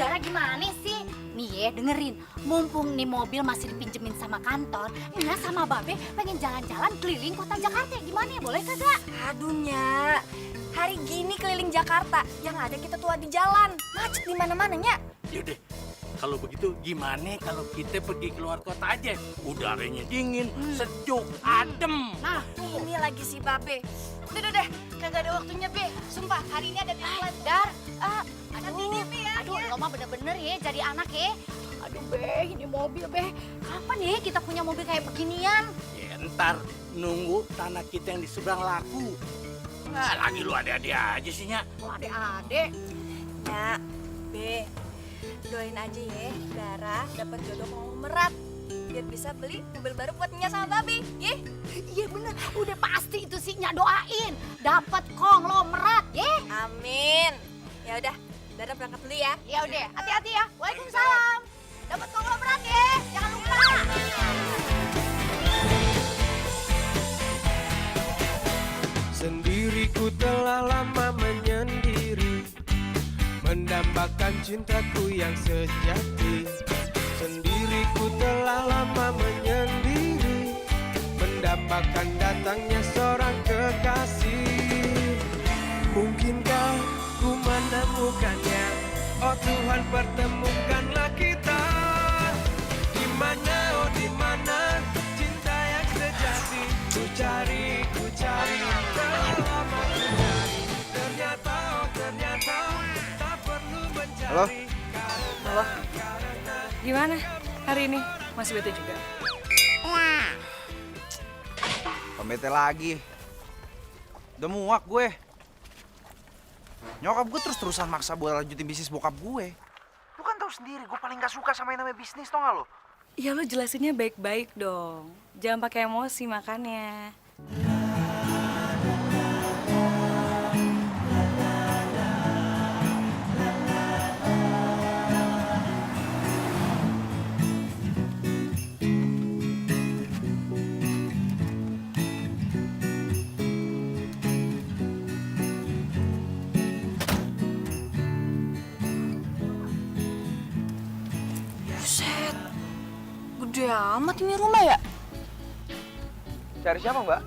Dara gimana sih? Nih ya dengerin, mumpung nih mobil masih dipinjemin sama kantor, Nya sama Babe pengen jalan-jalan keliling kota Jakarta. Gimana ya, boleh kagak? Aduh, Nya. Hari gini keliling Jakarta, yang ada kita tua di jalan. Macet di mana-mana, Nya. Yaudah, kalau begitu gimana kalau kita pergi keluar kota aja? Udaranya dingin, sejuk, adem. Nah, Ini lagi si Babe. Udah deh, kagak ada waktunya, Be. Sumpah, hari ini ada deadline. Dar, Nanti deh, Be, ya. aduh, lo mah bener-bener ya jadi anak ya. Aduh, Be, ini mobil, Be. Kapan ya kita punya mobil kayak beginian? Ya ntar nunggu tanah kita yang di seberang laku. Nah, lagi lu ada-ada aja sih, Nya. Oh, adek-adek. Nya, Be. Doain aja ya, Dara dapat jodoh konglomerat. Biar bisa beli mobil baru buat Nya sama Babe, ya? Iya bener, udah pasti itu sih Nya doain. Dapat konglomerat, ya. Amin. Ya udah, Dara berangkat dulu ya. Ya udah, hati-hati ya. Waalaikumsalam. Dapat konglomerat ya, jangan lupa. Sendiriku telah lama menyendiri, mendambakan cintaku yang sejati. Sendiriku telah lama menyendiri, mendambakan datangnya seorang kekasih. Mungkinkah ku menemukannya? Oh Tuhan, pertemukanlah kita. Di mana, oh di mana cinta yang sejati? Ku cari, telah lama ku cari. Ternyata, oh ternyata tak perlu mencari. Halo? Halo? Gimana hari ini? Masih bete juga? Pembete lagi. Udah muak gue. Nyokap gue terus-terusan maksa buat lanjutin bisnis bokap gue. Lu kan tahu sendiri, gue paling gak suka sama yang namanya bisnis, tau gak lo? Ya lo jelasinnya baik-baik dong. Jangan pakai emosi makannya. Buset, gede amat ini rumah ya? Cari siapa, Mbak?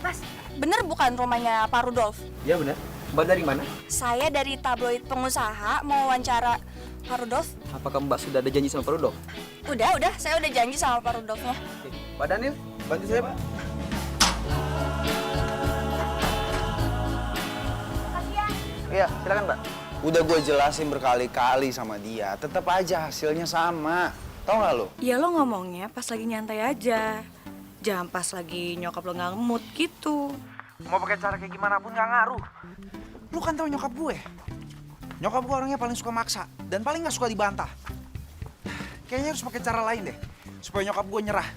Mas, bener bukan rumahnya Pak Rudolf? Iya bener. Mbak dari mana? Saya dari tabloid pengusaha mau wawancara Pak Rudolf. Apakah Mbak sudah ada janji sama Pak Rudolf? Udah, saya udah janji sama Pak Rudolfnya. Pak Daniel, bantu saya, Pak. Iya, silakan, Mbak. Udah gue jelasin berkali-kali sama dia, tetap aja hasilnya sama. Tahu nggak lo? Ya lo ngomongnya pas lagi nyantai aja. Jangan pas lagi nyokap lo nggak mood gitu. Mau pakai cara kayak gimana pun nggak ngaruh. Lu kan tahu nyokap gue. Nyokap gue orangnya paling suka maksa dan paling nggak suka dibantah. Kayaknya harus pakai cara lain deh supaya nyokap gue nyerah.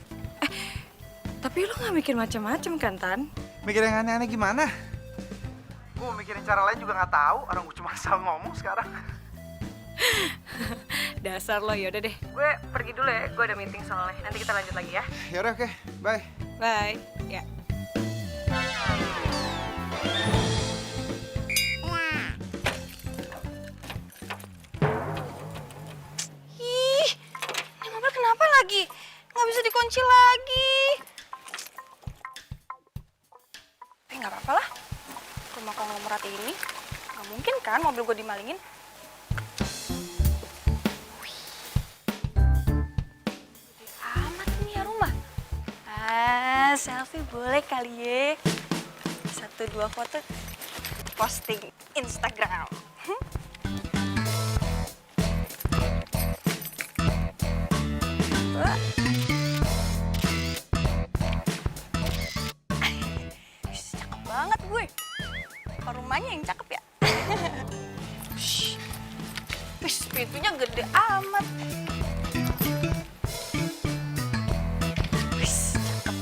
Tapi lo nggak mikir macam-macam kan, Tan? Mikir yang aneh-aneh gimana? Gue mau mikirin cara lain juga nggak tahu. Orang gue cuma asal ngomong sekarang. Dasar lo, yaudah deh. Gue pergi dulu ya, gue ada meeting soalnya. Nanti kita lanjut lagi ya. Yaudah oke, bye. Bye. Ya. Ih, ini mobil kenapa lagi? Nggak bisa dikunci lagi. Tapi nggak apa-apa lah. Rumah konglomerat ini nggak mungkin kan mobil gue dimalingin. Wih. Gede amat ini ya rumah. Selfie boleh kali ya. 1-2 foto posting Instagram. Cakep banget gue. Apa rumahnya yang cakep ya? Wih, pintunya gede amat. Wih, cakep.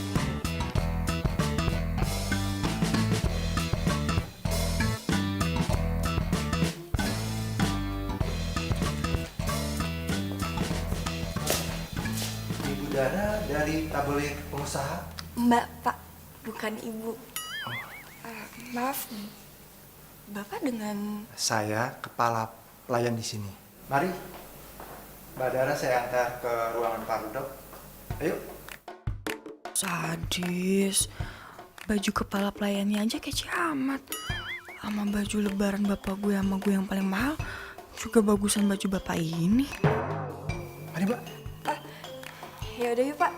Ibu Dara dari tabloid pengusaha. Mbak, Pak, bukan Ibu. Maaf, Bapak dengan... Saya kepala pelayan di sini. Mari, Mbak Dara saya antar ke ruangan Pak Rudolf. Ayo. Sadis. Baju kepala pelayannya aja kece amat. Sama baju lebaran bapak gue sama gue yang paling mahal juga bagusan baju bapak ini. Mari, Mbak. Ya udah yuk, Pak.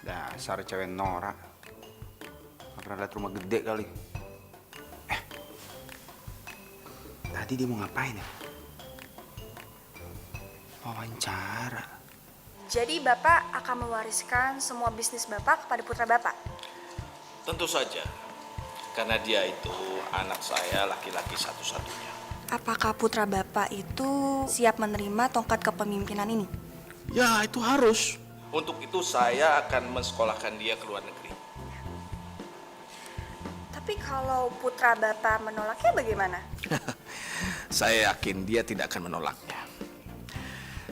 Dasar cewek norak. Gak pernah lihat rumah gede kali. Tadi dia mau ngapain ya? Wawancara. Jadi Bapak akan mewariskan semua bisnis Bapak kepada putra Bapak? Tentu saja, karena dia itu anak saya laki-laki satu-satunya. Apakah putra Bapak itu siap menerima tongkat kepemimpinan ini? Ya, itu harus. Untuk itu saya akan mensekolahkan dia ke luar negeri. Tapi kalau putra Bapak menolaknya bagaimana? Saya yakin dia tidak akan menolaknya.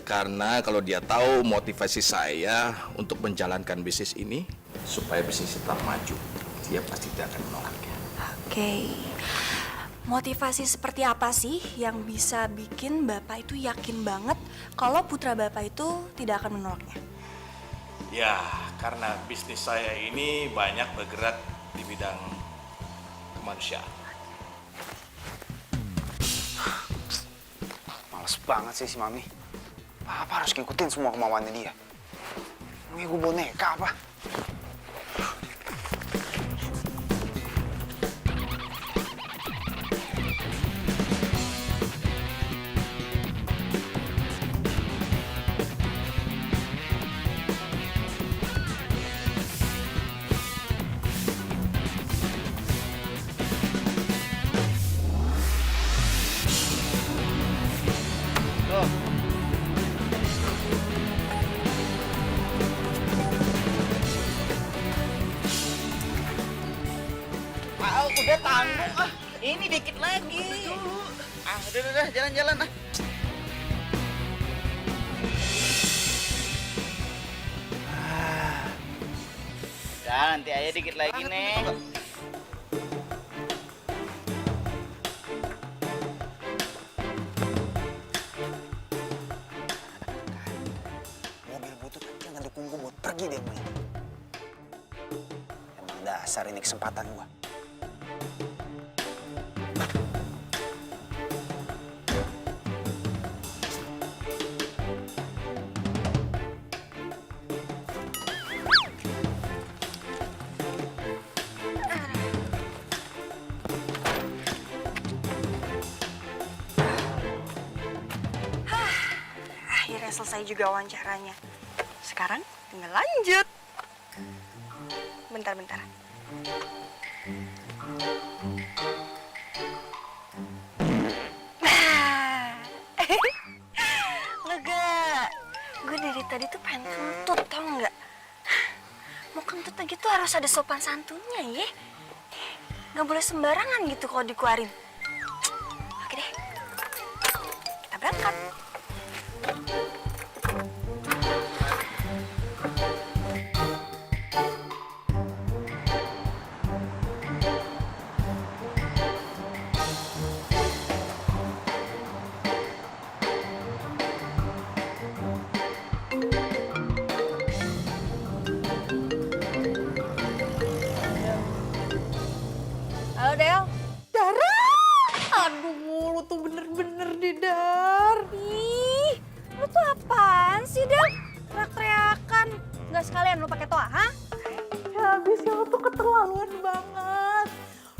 Karena kalau dia tahu motivasi saya untuk menjalankan bisnis ini, supaya bisnis tetap maju, dia pasti tidak akan menolaknya. Oke. Motivasi seperti apa sih yang bisa bikin Bapak itu yakin banget kalau putra Bapak itu tidak akan menolaknya? Ya, karena bisnis saya ini banyak bergerak di bidang kemanusiaan. Males banget sih si Mami. Apa harus ngikutin semua kemauannya dia? Emangnya gue boneka apa? Udah tanggung ah, ini dikit lagi. Ah, udah, jalan-jalan ah. Udah, nanti aja dikit lagi nih. Mobil butut jangan dukung gue buat pergi deh main. Emang dasar ini kesempatan gue. Akhirnya selesai juga wawancaranya. Sekarang tinggal lanjut. Bentar. Lega. Gue dari tadi tuh pengen kentut, tau nggak? Mau kentut lagi tuh harus ada sopan santunnya ya. Nggak boleh sembarangan gitu kalau dikeluarin. Oke deh, kita berangkat. Halo Del. Dara! Aduh, lu tuh bener-bener di Dar. Ih, lu tuh apaan sih Del? Teriak-teriakan. Nggak sekalian lu pakai toa, ha? Ya habisnya lu tuh keterlaluan banget.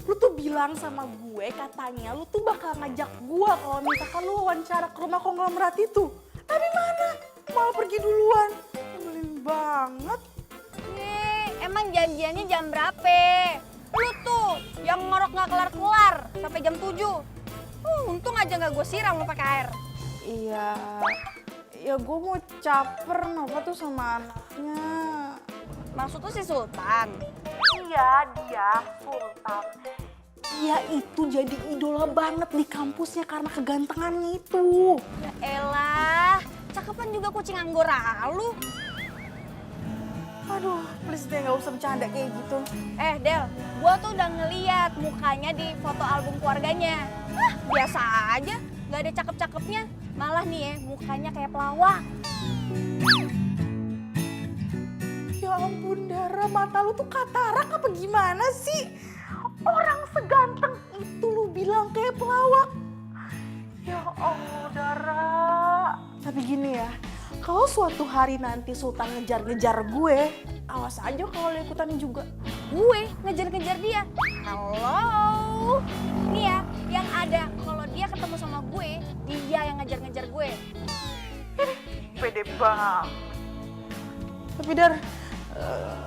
Lu tuh bilang sama gue katanya lu tuh bakal ngajak gue kalau misalkan lu wawancara ke rumah konglomerat itu. Tapi mana? Malah pergi duluan. Nyebelin banget. Emang janjiannya jam berapa? Lu tuh yang ngorok nggak kelar-kelar sampai jam 7. Untung aja nggak gue siram lu pakai air. Iya, ya gue mau caper Nova tuh sama anaknya. Maksud tuh si Sultan? Iya, dia Sultan. Dia itu jadi idola banget di kampusnya karena kegantengannya itu. Ya elah, cakepan juga kucing Anggora lu. Aduh, please deh gak usah bercanda kayak gitu. Del, gua tuh udah ngeliat mukanya di foto album keluarganya. Biasa aja, gak ada cakep-cakepnya. Malah nih mukanya kayak pelawak. Ya ampun Dara, mata lu tuh katarak apa gimana sih? Orang seganteng itu lu bilang kayak pelawak. Ya Allah Dara. Tapi gini ya, kalau suatu hari nanti Sultan ngejar-ngejar gue, awas aja kalau lu ikutan juga. Gue ngejar-ngejar dia. Halo. Nih ya, yang ada kalau dia ketemu sama gue, dia yang ngejar-ngejar gue. Pede banget. Tapi Dar,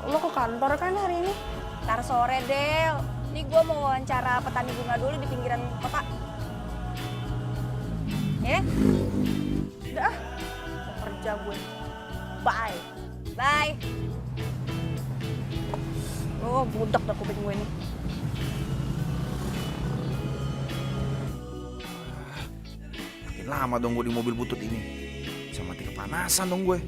lo ke kantor kan hari ini? Ntar sore, Del. Nih gue mau wawancara petani bunga dulu di pinggiran kota. Ya? Udah, mau kerja gue. Bye. Bye. Oh, budak dah kuping gue nih. Makin lama dong gue di mobil butut ini. Bisa mati kepanasan dong gue.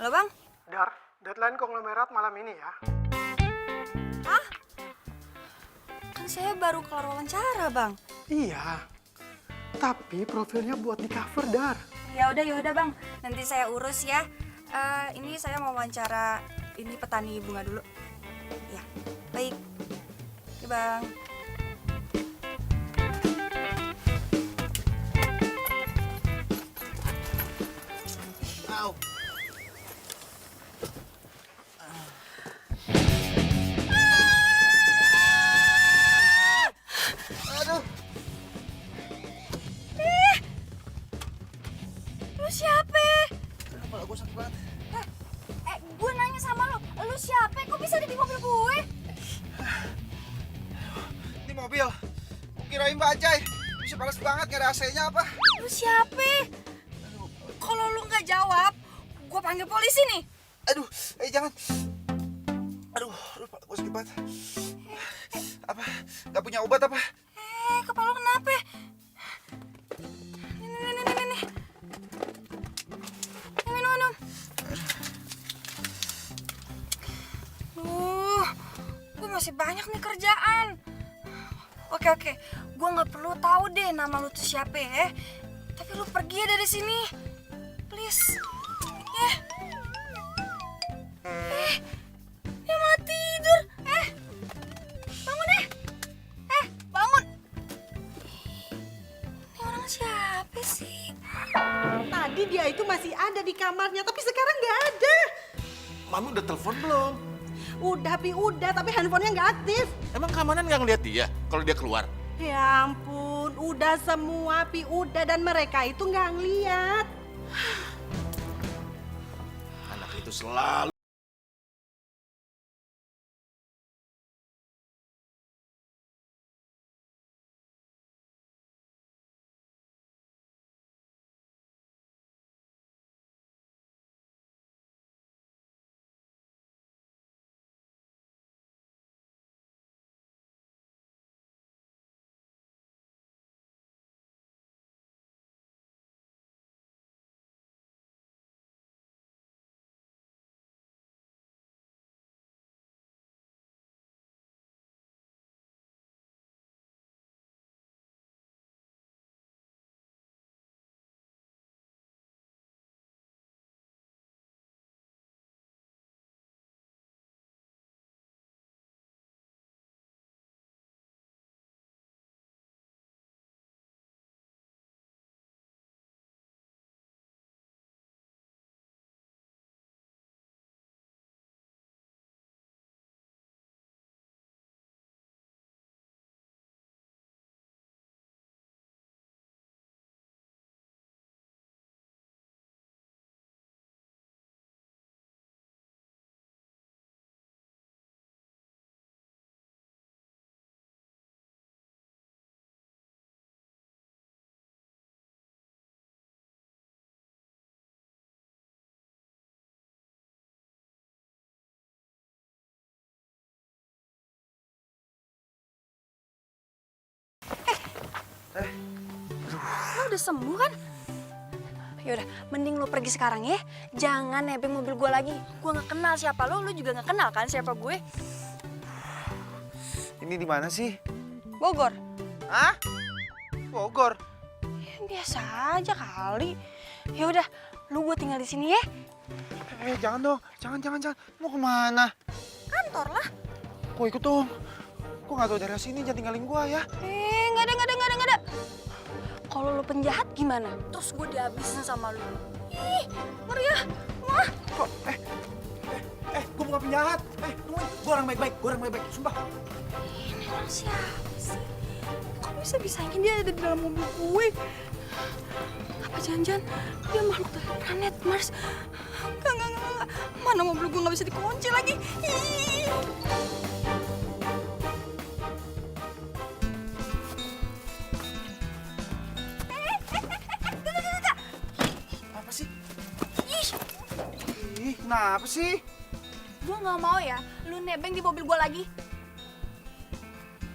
Halo, Bang. Dar, deadline konglomerat malam ini ya. Hah? Kan saya baru kelar wawancara, Bang. Iya, tapi profilnya buat di cover, Dar. Ya udah, Bang. Nanti saya urus ya. Ini saya mau wawancara ini petani bunga dulu. Ya, baik. Oke, Bang. Lu siapa? Kepala gue sakit banget. Gue nanya sama lu siapa? Kok bisa ada di mobil gue? Ini mobil. Kirain bajai. Bisa panas banget, gak ada AC-nya apa? Lu siapa? Kalau lu nggak jawab, gue panggil polisi nih. Aduh, jangan. Aduh, kepala gue sakit banget. Apa? Gak punya obat apa? Kepala lu kenapa? Nih. Minum. Gue masih banyak nih kerjaan. Oke. Gue nggak perlu tahu deh nama lu tuh siapa ya. Tapi lu pergi ya dari sini. Please. Dia malah tidur. Bangun deh. Bangun. Ini orang siapa sih? Tadi dia itu masih ada di kamarnya, tapi sekarang nggak ada. Mami udah telepon belum? Udah, tapi handphonenya nggak aktif. Emang keamanan nggak ngeliat dia kalau dia keluar? Ya ampun, udah semua, udah, dan mereka itu nggak ngeliat. Anak itu selalu Lo udah sembuh kan? Yaudah, mending lo pergi sekarang ya. Jangan nebeng mobil gue lagi. Gue nggak kenal siapa lo juga nggak kenal kan siapa gue. Ini di mana sih? Bogor. Hah? Bogor? Ya, biasa aja kali. Ya udah, lu gue tinggal di sini ya. Jangan dong, jangan. Mau kemana? Kantor lah. Kok ikut dong? Kok nggak tahu daerah sini, jangan tinggalin gua ya. Nggak ada. Kalau lu penjahat gimana? Terus gue dihabisin sama lu. Ih, ngeri ya. Wah. Kok, gua bukan penjahat. Tungguin, gua orang baik-baik, sumpah. Ini orang siapa sih? Kok bisa-bisanya dia ada di dalam mobil gue? Apa jangan-jangan dia makhluk dari planet Mars? Enggak. Mana mobil gue nggak bisa dikunci lagi? Ih. Apa sih? Ih, kenapa sih? Gue nggak mau ya, lu nebeng di mobil gue lagi.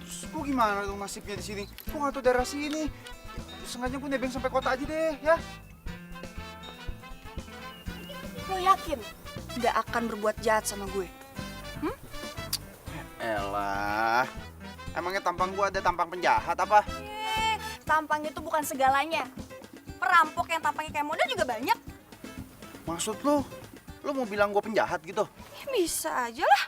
Terus gua gimana dong nasibnya di sini? Gua nggak tahu daerah sini. Sengaja gua nebeng sampai kota aja deh, ya. Lo yakin nggak akan berbuat jahat sama gue? Elah, emangnya tampang gua ada tampang penjahat apa? Tampang itu bukan segalanya. Perampok yang tampangnya kayak model juga banyak. Maksud lu mau bilang gua penjahat gitu? Ya, bisa aja lah.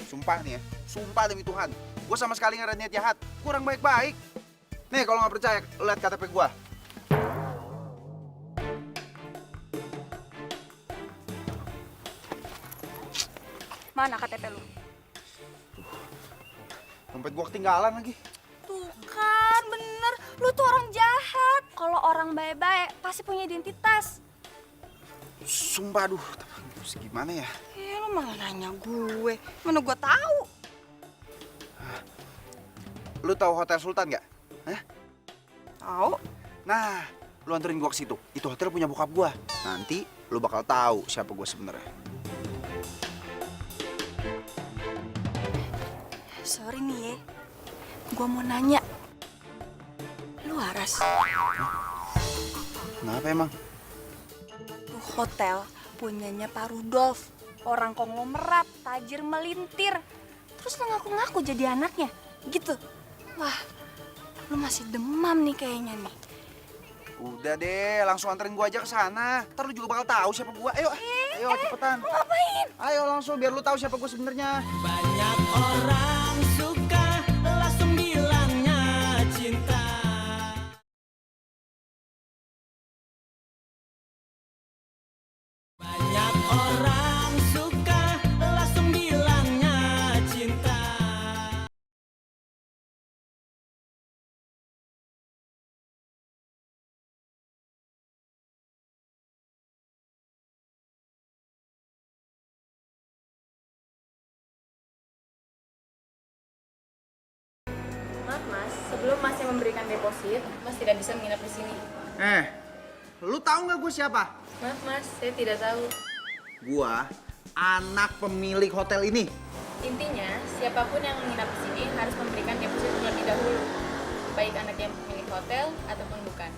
Sumpah nih ya, sumpah demi Tuhan, gua sama sekali nggak ada niat jahat. Gua orang baik-baik. Nih, kalau nggak percaya, lihat KTP gua. Mana KTP lu? Dompet gua ketinggalan lagi. Tuh kan, bener. Lu tuh orang jahat. Kalau orang baik-baik pasti punya identitas. Sumpah, aduh, terus gimana ya? Lu malah nanya gue. Mana gue tahu? Lu tahu Hotel Sultan nggak? Hah? Tahu. Nah, lu anterin gua ke situ. Itu hotel punya bokap gua. Nanti lu bakal tahu siapa gua sebenarnya. Sorry nih ya. Gue mau nanya. Lu waras? Kenapa emang? Tuh hotel punyanya Pak Rudolf. Orang konglomerat, tajir melintir. Terus lu ngaku-ngaku jadi anaknya. Gitu. Wah, lu masih demam nih kayaknya nih. Udah deh, langsung anterin gua aja ke sana. Ntar lu juga bakal tahu siapa gua. Ayo, cepetan. Lu ngapain? Ayo langsung biar lu tahu siapa gua sebenarnya. Banyak orang suka langsung bilangnya cinta. Banyak orang suka langsung bilangnya cinta. Maaf mas, sebelum masnya memberikan deposit, mas tidak bisa menginap di sini. Lu tahu nggak gua siapa? Maaf mas, saya tidak tahu. Gua anak pemilik hotel ini. Intinya, siapapun yang menginap di sini harus memberikan deposit terlebih dahulu. Baik anak yang pemilik hotel ataupun bukan.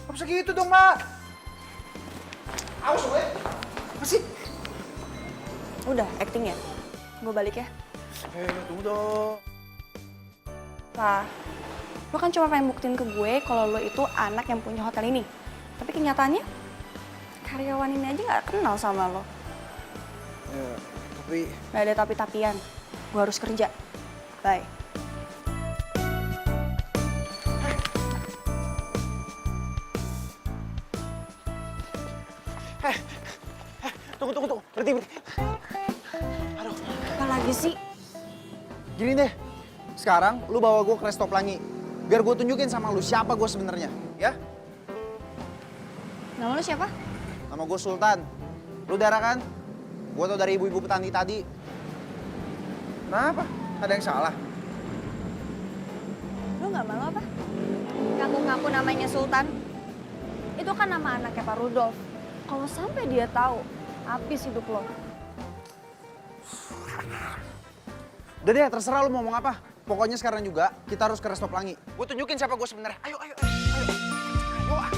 Gak bisa gitu dong, Mbak. Awas, gue. Apa sih? Udah, acting ya? Gue balik ya? Tunggu dong. Lah, lo kan cuma pengen buktiin ke gue kalau lo itu anak yang punya hotel ini. Tapi kenyataannya, karyawan ini aja gak kenal sama lo. Ya, tapi... Gak ada tapi-tapian. Gue harus kerja. Bye. Tunggu. Berhenti. Aduh, apa lagi sih? Gini deh, sekarang lu bawa gue ke Resto Pelangi. Biar gue tunjukin sama lu siapa gue sebenarnya, ya? Nama lo siapa? Nama gue Sultan. Lu darah kan? Gue tau dari ibu-ibu petani tadi. Kenapa? Ada yang salah? Lo gak malu apa? Ngaku-ngaku namanya Sultan. Itu kan nama anaknya Pak Rudolf. Kalau sampai dia tahu, habis hidup lo. Udah deh, terserah lu mau ngomong apa. Pokoknya sekarang juga kita harus ke Resto Pelangi. Gue tunjukin siapa gue sebenarnya. Ayo, ayo, ayo. Ayo, ah.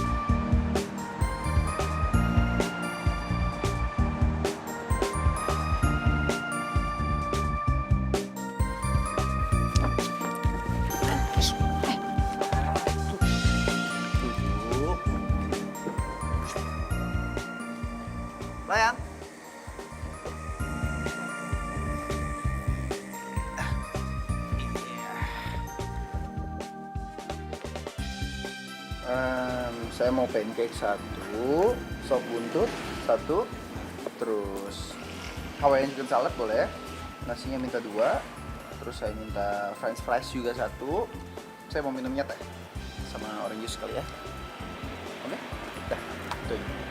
Bayang. Saya mau pancake 1, sop buntut 1, terus Hawaiian chicken salad boleh, nasinya minta 2, terus saya minta french fries juga 1, saya mau minumnya teh sama orange juice kali ya. Oke? Dah, itu aja.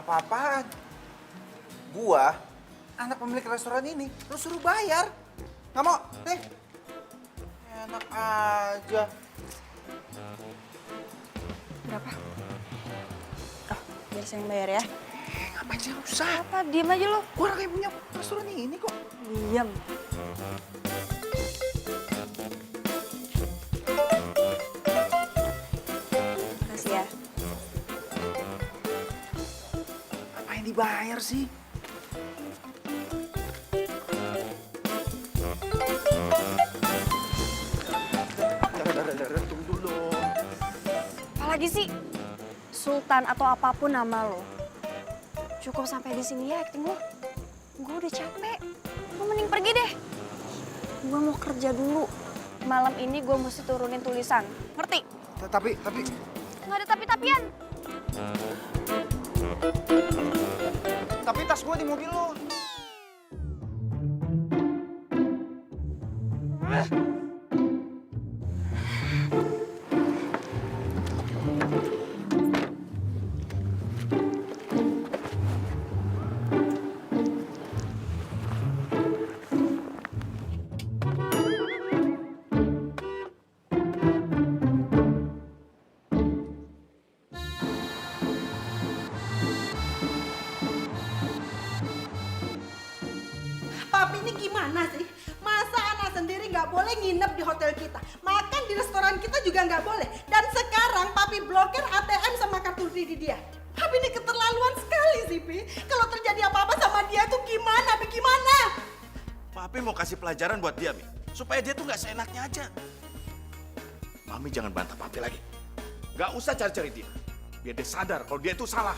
Apa-apaan? Gua, anak pemilik restoran ini, lu suruh bayar. Nggak mau? Nih. Enak aja. Berapa? Oh, biar saya yang bayar ya. Ngapain sih? Nggak usah. Apa? Diem aja lo. Gua orang yang punya restoran ini kok. Diam. Makasih ya. Ngapain dibayar sih? Tunggu dulu. Apalagi sih? Sultan atau apapun nama lo. Cukup sampai di sini ya acting lo. Gue udah capek. Lo mending pergi deh. Gue mau kerja dulu. Malam ini gue mesti turunin tulisan. Ngerti? Tapi... Nggak ada tapi-tapian. Tapi tas gua di mobil lo. Papi ini gimana sih? Masa anak sendiri nggak boleh nginep di hotel kita? Makan di restoran kita juga nggak boleh. Dan sekarang Papi blokir ATM sama kartu kredit dia. Papi ini keterlaluan sekali sih, Pi. Kalau terjadi apa-apa sama dia tuh gimana, Pi? Gimana? Papi mau kasih pelajaran buat dia, Mi. Supaya dia tuh nggak seenaknya aja. Mami jangan bantah Papi lagi. Nggak usah cari-cari dia. Biar dia sadar kalau dia itu salah.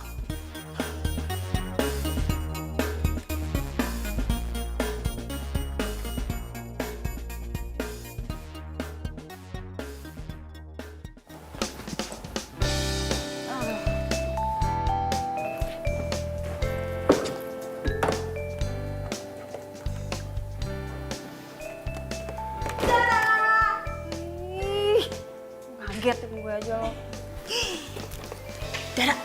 Kaget gue aja lo. Dara,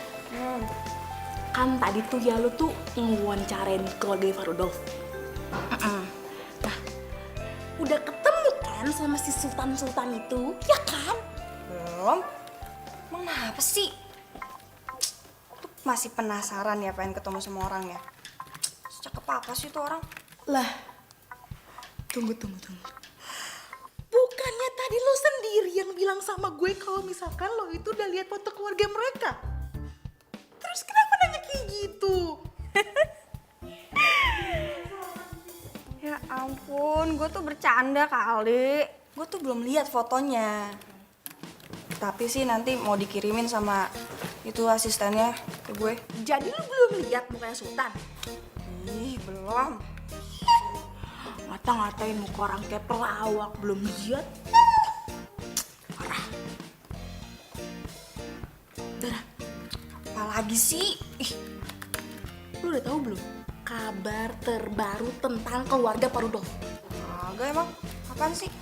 kan tadi tuh ya lu tuh ngewawancarain keluarga Farudolf. Nah, udah ketemu kan sama si Sultan-Sultan itu, ya kan? Belum. Emang apa sih? Tuh masih penasaran ya pengen ketemu sama orangnya. Secakep apa sih tuh orang? Lah, tunggu. Bukannya Tadi lo sendiri yang bilang sama gue kalau misalkan lo itu udah lihat foto keluarga mereka. Terus kenapa nanya kayak gitu? Ya ampun, gue tuh bercanda kali. Gue tuh belum lihat fotonya. Tapi sih nanti mau dikirimin sama itu asistennya ke gue. Jadi lo belum lihat mukanya Sultan? Ih, belum. Ngata-ngatain muka orang kayak pelawak, belum lihat. Parah. Dara, Apalagi sih? Ih, lo udah tahu belum kabar terbaru tentang keluarga Pak Rudolf? agak emang. Apaan sih?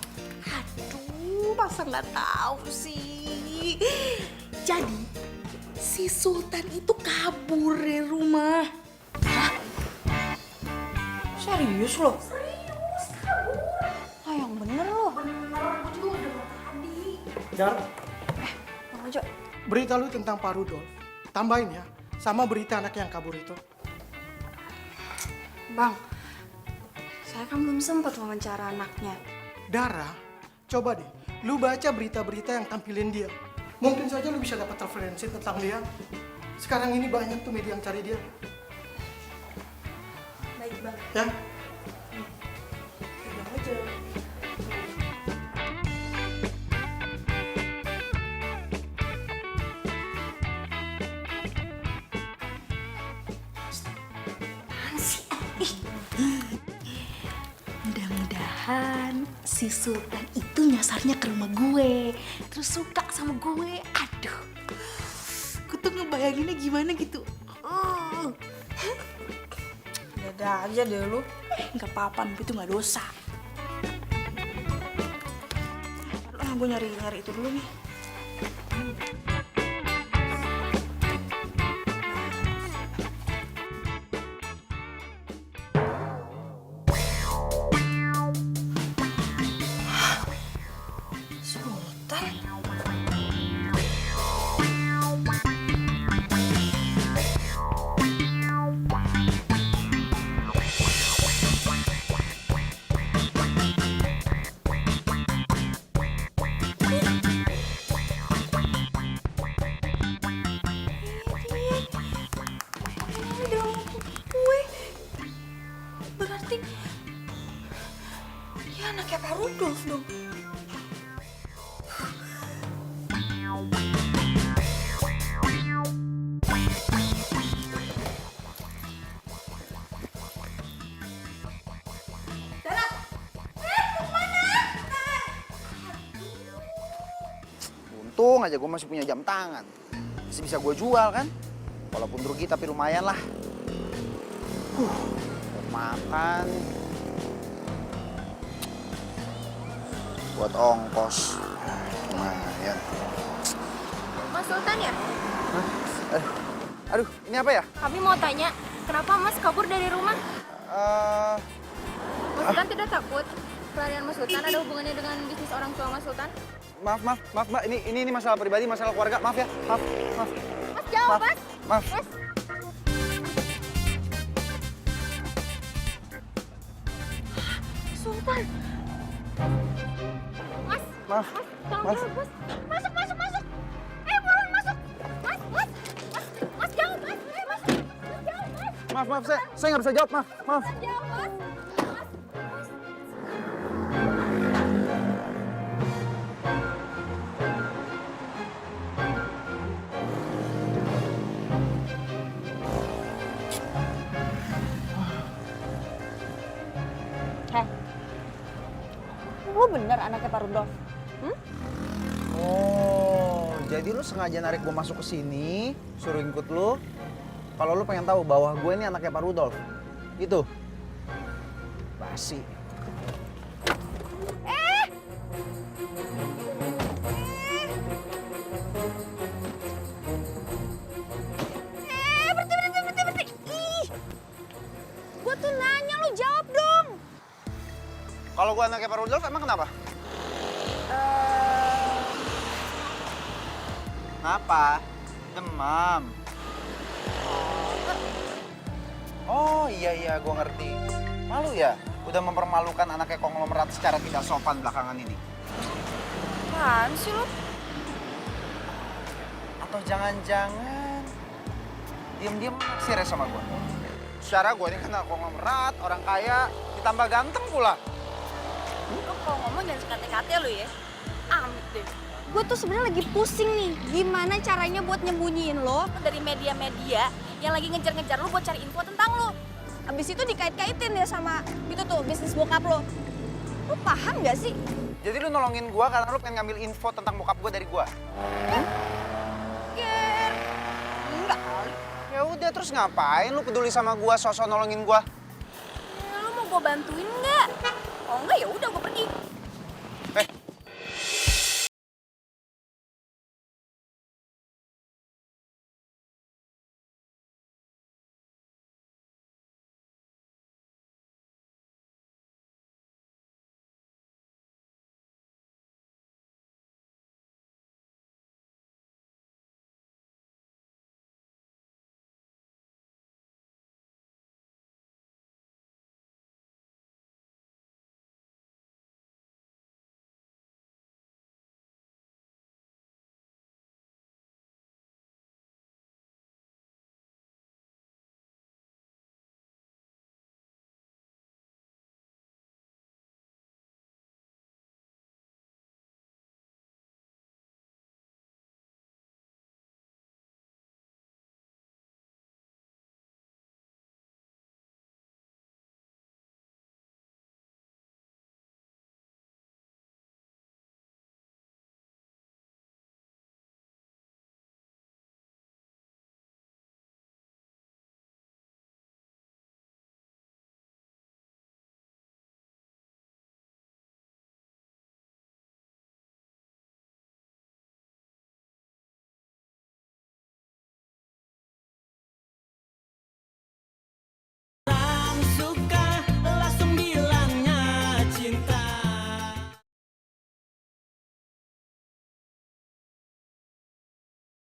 Aduh, masa nggak tahu sih? Jadi, si Sultan itu kabur dari rumah. Serius lo? Serius, kabur. Ah, yang bener lo. Bener, gue juga udah tadi. Dar, Bang Ojo. berita lu tentang Pak Rudolf. Tambahin ya, sama berita anak yang kabur itu. Bang, saya kan belum sempat wawancara anaknya. Dara, coba deh, lu baca berita-berita yang tampilin dia. Mungkin saja lu bisa dapat referensi tentang dia. Sekarang ini banyak tuh media yang cari dia. Baik, Bang. Ya, Bang Ojo. Mudah-mudahan si Sultan itu nyasarnya ke rumah gue, terus suka sama gue. Aduh, gue tuh ngebayanginnya gimana gitu. Ada aja deh lu. Nggak apa-apa, itu nggak dosa. Gue nyari itu dulu nih. Sultan? Berarti dia anaknya Pak Rudolf dong. Untung aja gue masih punya jam tangan. Masih bisa gue jual kan? Walaupun rugi tapi lumayan lah. Makan. Buat ongkos. Lumayan. Mas Sultan ya? Aduh, ini apa ya? Kami mau tanya, kenapa Mas kabur dari rumah? Mas Sultan tidak takut? Pelarian Mas Sultan ada hubungannya dengan bisnis orang tua Mas Sultan? Maaf Mbak. Ini masalah pribadi, masalah keluarga. Maaf ya. Maaf. Mas jawab, Mas. Maaf. Mas. Sultan. Mas. Maaf. Mas, tolong Maaf. jawab, Mas. Masuk. Buruan masuk. Mas. Mas jawab, Mas. Masuk. Mas jawab, Mas. Maaf. Saya nggak bisa jawab. Maaf. Mas jawab, Mas. Lo bener anaknya Pak Rudolf? Oh, jadi lu sengaja narik gue masuk ke sini, suruh ikut lu. Kalau lu pengen tahu bahwa gue ini anaknya Pak Rudolf. Gitu. Basi. Berhenti. Ih, gue tuh nanya, lu jawab dong. Kalau gue anaknya Pak Rudolf emang kenapa? Kenapa? Demam. Oh iya, gue ngerti. Malu ya? Udah mempermalukan anaknya konglomerat secara tidak sopan belakangan ini. Apaan sih lo? Atau jangan-jangan diam-diam naksir sama gue? Secara gue ini kan konglomerat, orang kaya, ditambah ganteng pula. Lo kalau ngomong jangan sekate-kate lo ya. Amit deh. Gue tuh sebenarnya lagi pusing nih, gimana caranya buat nyembunyiin lo dari media-media yang lagi ngejar-ngejar lo buat cari info tentang lo. Abis itu dikait-kaitin ya sama itu tuh bisnis bokap lo. Lo paham gak sih? Jadi lu nolongin gue karena lu pengen ngambil info tentang bokap gue dari gue? Ger, enggak kali. Ya udah, terus ngapain lu peduli sama gue, sosok nolongin gue? Lo mau gue bantuin nggak? Oh enggak ya udah gue pergi. Orang suka langsung bilangnya cinta.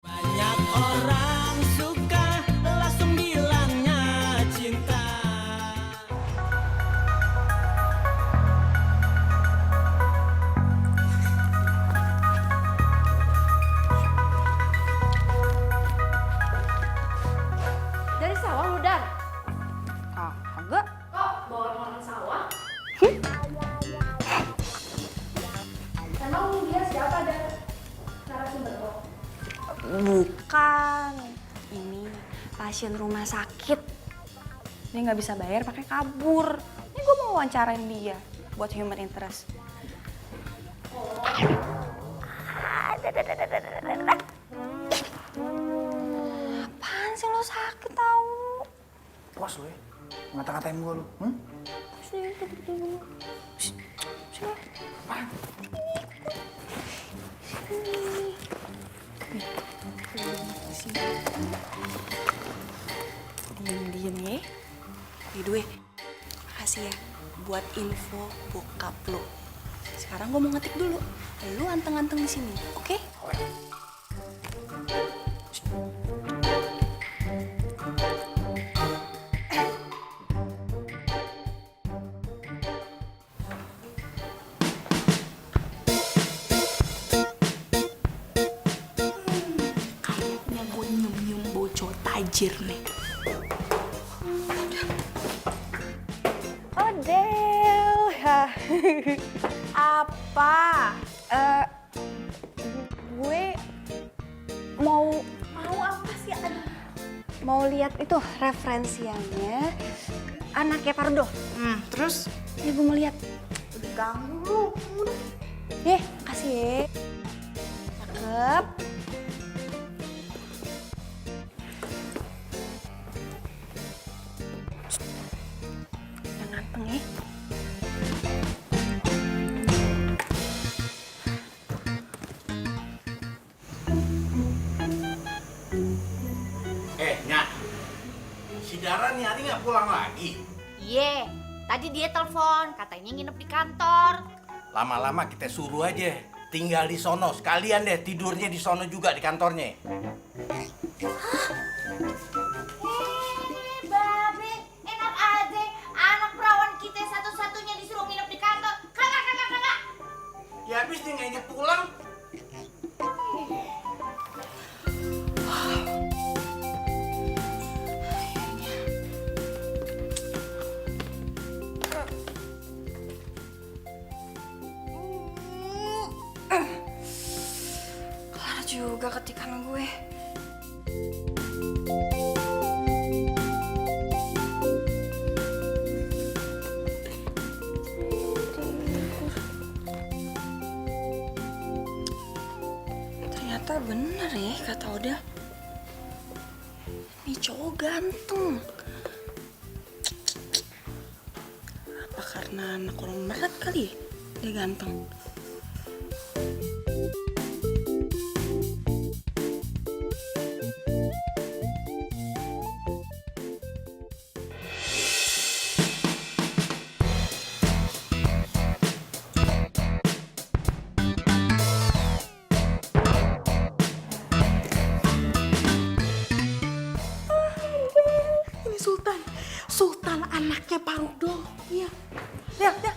Banyak orang suka langsung bilangnya cinta. Dari sawah lu, Dan? Kagak. Kok bawa orang sawah? Emang dia siapa, Dan? Narasumber lo? Bukan. Ini pasien rumah sakit. Dia nggak bisa bayar pakai kabur. Ini gue mau wawancarain dia buat human interest. Apaan sih lo sakit tau? Puas lu ya, ngata-ngatain gue lu. Sini, duduk dulu. Sini. Sini. Diem ya. By the way, makasih ya buat info bokap lo. Sekarang gue mau ngetik dulu. Lu anteng-anteng di sini, oke? Kayaknya gue nyium-nyium bocor tajir nih. Odel. Apa? Gue mau apa sih? Mau lihat itu referensiannya anaknya Pardo. Terus? Ya gue mau lihat. Udah ganggu lu. Kasih ya. Cakep. Yang ganteng ya. Nyak, si Dara nih hari nggak pulang lagi. Iya, tadi dia telepon, katanya nginep di kantor. Lama-lama kita suruh aja tinggal di sono, sekalian deh tidurnya di sono juga di kantornya. Babe, enak aja. Anak perawan kita satu-satunya disuruh nginep di kantor. Kagak. Ya habis dia nggak inget pulang, juga ketikan gue. Ternyata bener ya kata Oda. Ini cowok ganteng. Apa karena anak orang merat kali ya? Dia ganteng. Ini Sultan. Sultan anaknya Pak Rudo. Iya. Lihat, lihat.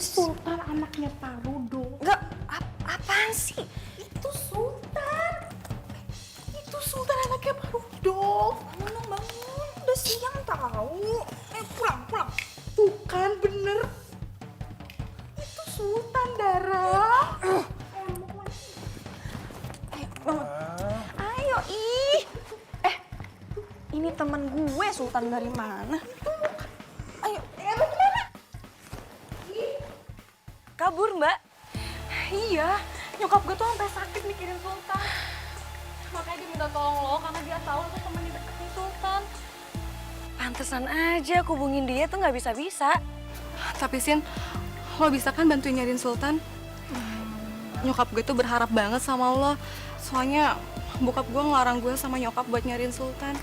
Sultan anaknya Pak Rudo. Enggak, apaan sih? Itu Sultan. Itu Sultan anaknya Pak Rudo. Bangun, bangun. Udah siang tahu. Pulang. Tuh kan bener. Itu Sultan, Dara. Ayo, ih. Ini teman gue, Sultan dari mana? Ayo. Gimana? Kabur, Mbak. Iya, nyokap gue tuh sampai sakit mikirin Sultan. Makanya dia minta tolong lo karena dia tahu lo tuh temen deketnya Sultan. Pantesan aja aku hubungin dia tuh nggak bisa-bisa. Tapi Sin, lo bisa kan bantuin nyariin Sultan? Nyokap gue tuh berharap banget sama lo. Soalnya bokap gue ngelarang gue sama nyokap buat nyariin Sultan.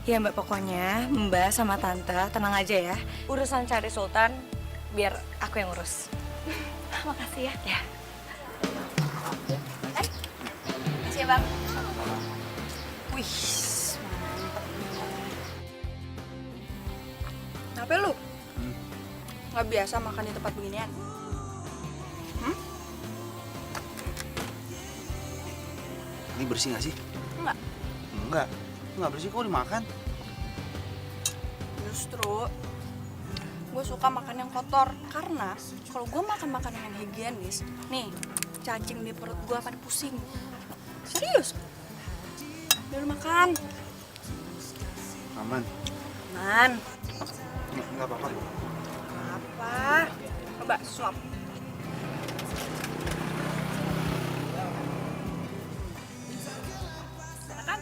Ya Mbak, pokoknya Mbak sama Tante tenang aja ya. Urusan cari Sultan biar aku yang urus. Makasih ya. Ya. Makasih ya, Bang. Wih, mantep. Kenapa lu? Nggak biasa makan di tempat beginian? Ini bersih nggak sih? Enggak. Enggak. Nggak bersih kok dimakan. Justru gue suka makan yang kotor karena kalau gue makan makanan yang higienis, nih cacing di perut gue pada pusing. Serius? Biar makan. Aman. Man, Nggak apa-apa. apa? Coba suap. Makan.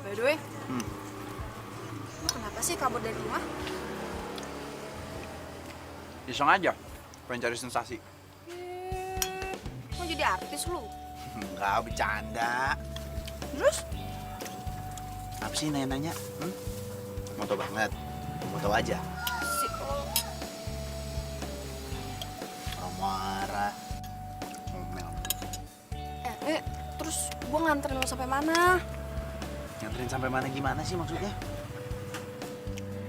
By the way, lu kenapa sih kabur dari rumah? Iseng aja. Pengen cari sensasi. Mau jadi artis lu? Enggak, bercanda. Terus? Apa sih nanya-nanya? Mau tau banget. Mau tau aja. Si Orang marah. Ngomel. terus gue nganterin lo sampai mana? Nganterin sampai mana gimana sih maksudnya?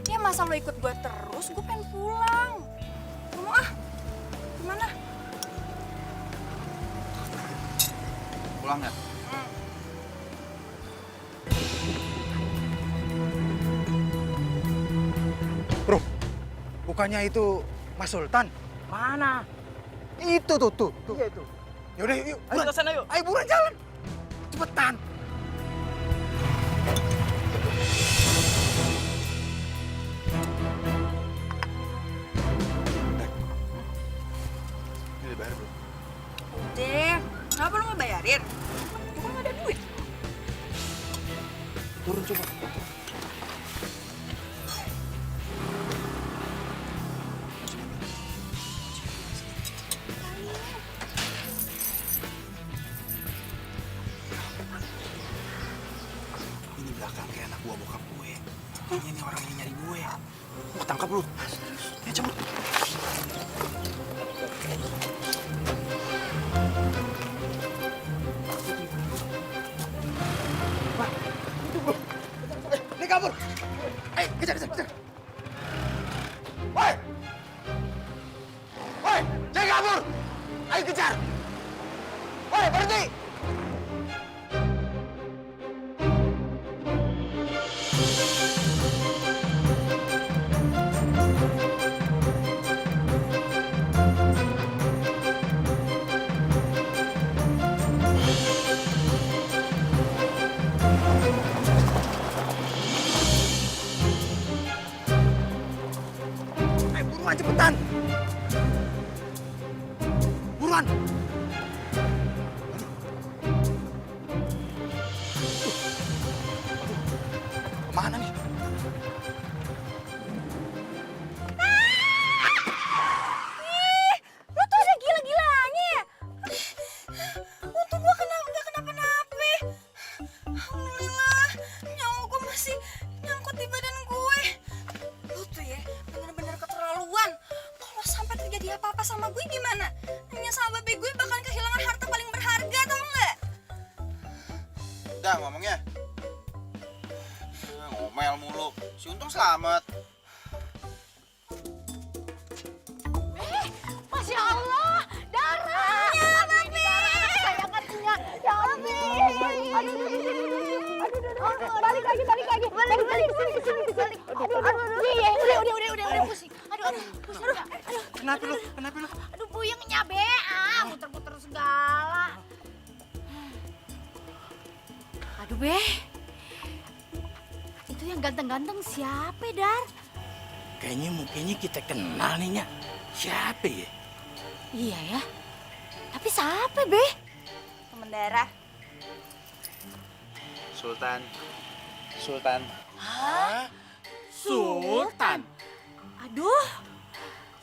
Ya masa lo ikut gue terus, gue pengen pulang. Gak mau ah. Gimana? Pulang ya? Bro, bukannya itu Mas Sultan? Mana? Itu tuh. Iya itu. Yaudah yuk, Ayo ke sana yuk. Ayo buruan jalan. Cepetan. Ini bayar bro. Udah, kenapa lo nggak bayarin? Gue kan nggak ada duit. Turun coba. Ini belakang kayak anak buah bokap gue. Kayaknya ini orang yang nyari gue. Mau tangkap lu. Ya cepet. Ini kabur. Ayo, kejar. Woi! Woi! Jangan kabur! Ayo kejar! Woi, berhenti! Gimana ngomongnya? Ngomel mulu. Si Untung selamat. Masya Allah, darah. Ya, Mami. Kesayangannya. Ya, Mami. Balik lagi. Udah pusing. Aduh. Kenapa lu? Aduh, puyengnya be. Muter-muter segala. Aduh, be. Itu yang ganteng-ganteng siapa, Dar? Kayaknya mukanya kita kenal nih, Nya. Siapa ya? Iya ya. Tapi siapa, be? Temen darah. Sultan. Hah? Sultan? Aduh,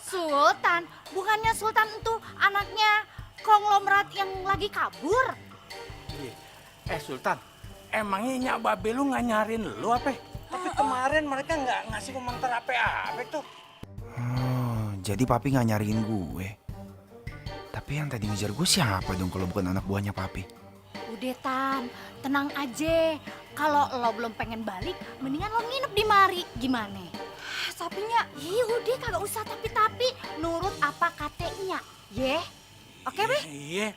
Sultan. Bukannya Sultan itu anaknya konglomerat yang lagi kabur? Sultan, emangnya Nyak Babe lu nggak nyariin lu apa? Tapi kemarin mereka nggak ngasih komentar apa-apa tuh. Oh, jadi papi nggak nyariin gue. Tapi yang tadi ngejar gue siapa dong kalau bukan anak buahnya papi? Udah, Tan, tenang aja. Kalau lo belum pengen balik, mendingan lo nginep di mari. Gimana? Sapinya. Iya udah, kagak usah tapi-tapi. Nurut apa katanya, ye? Oke, be? Iya.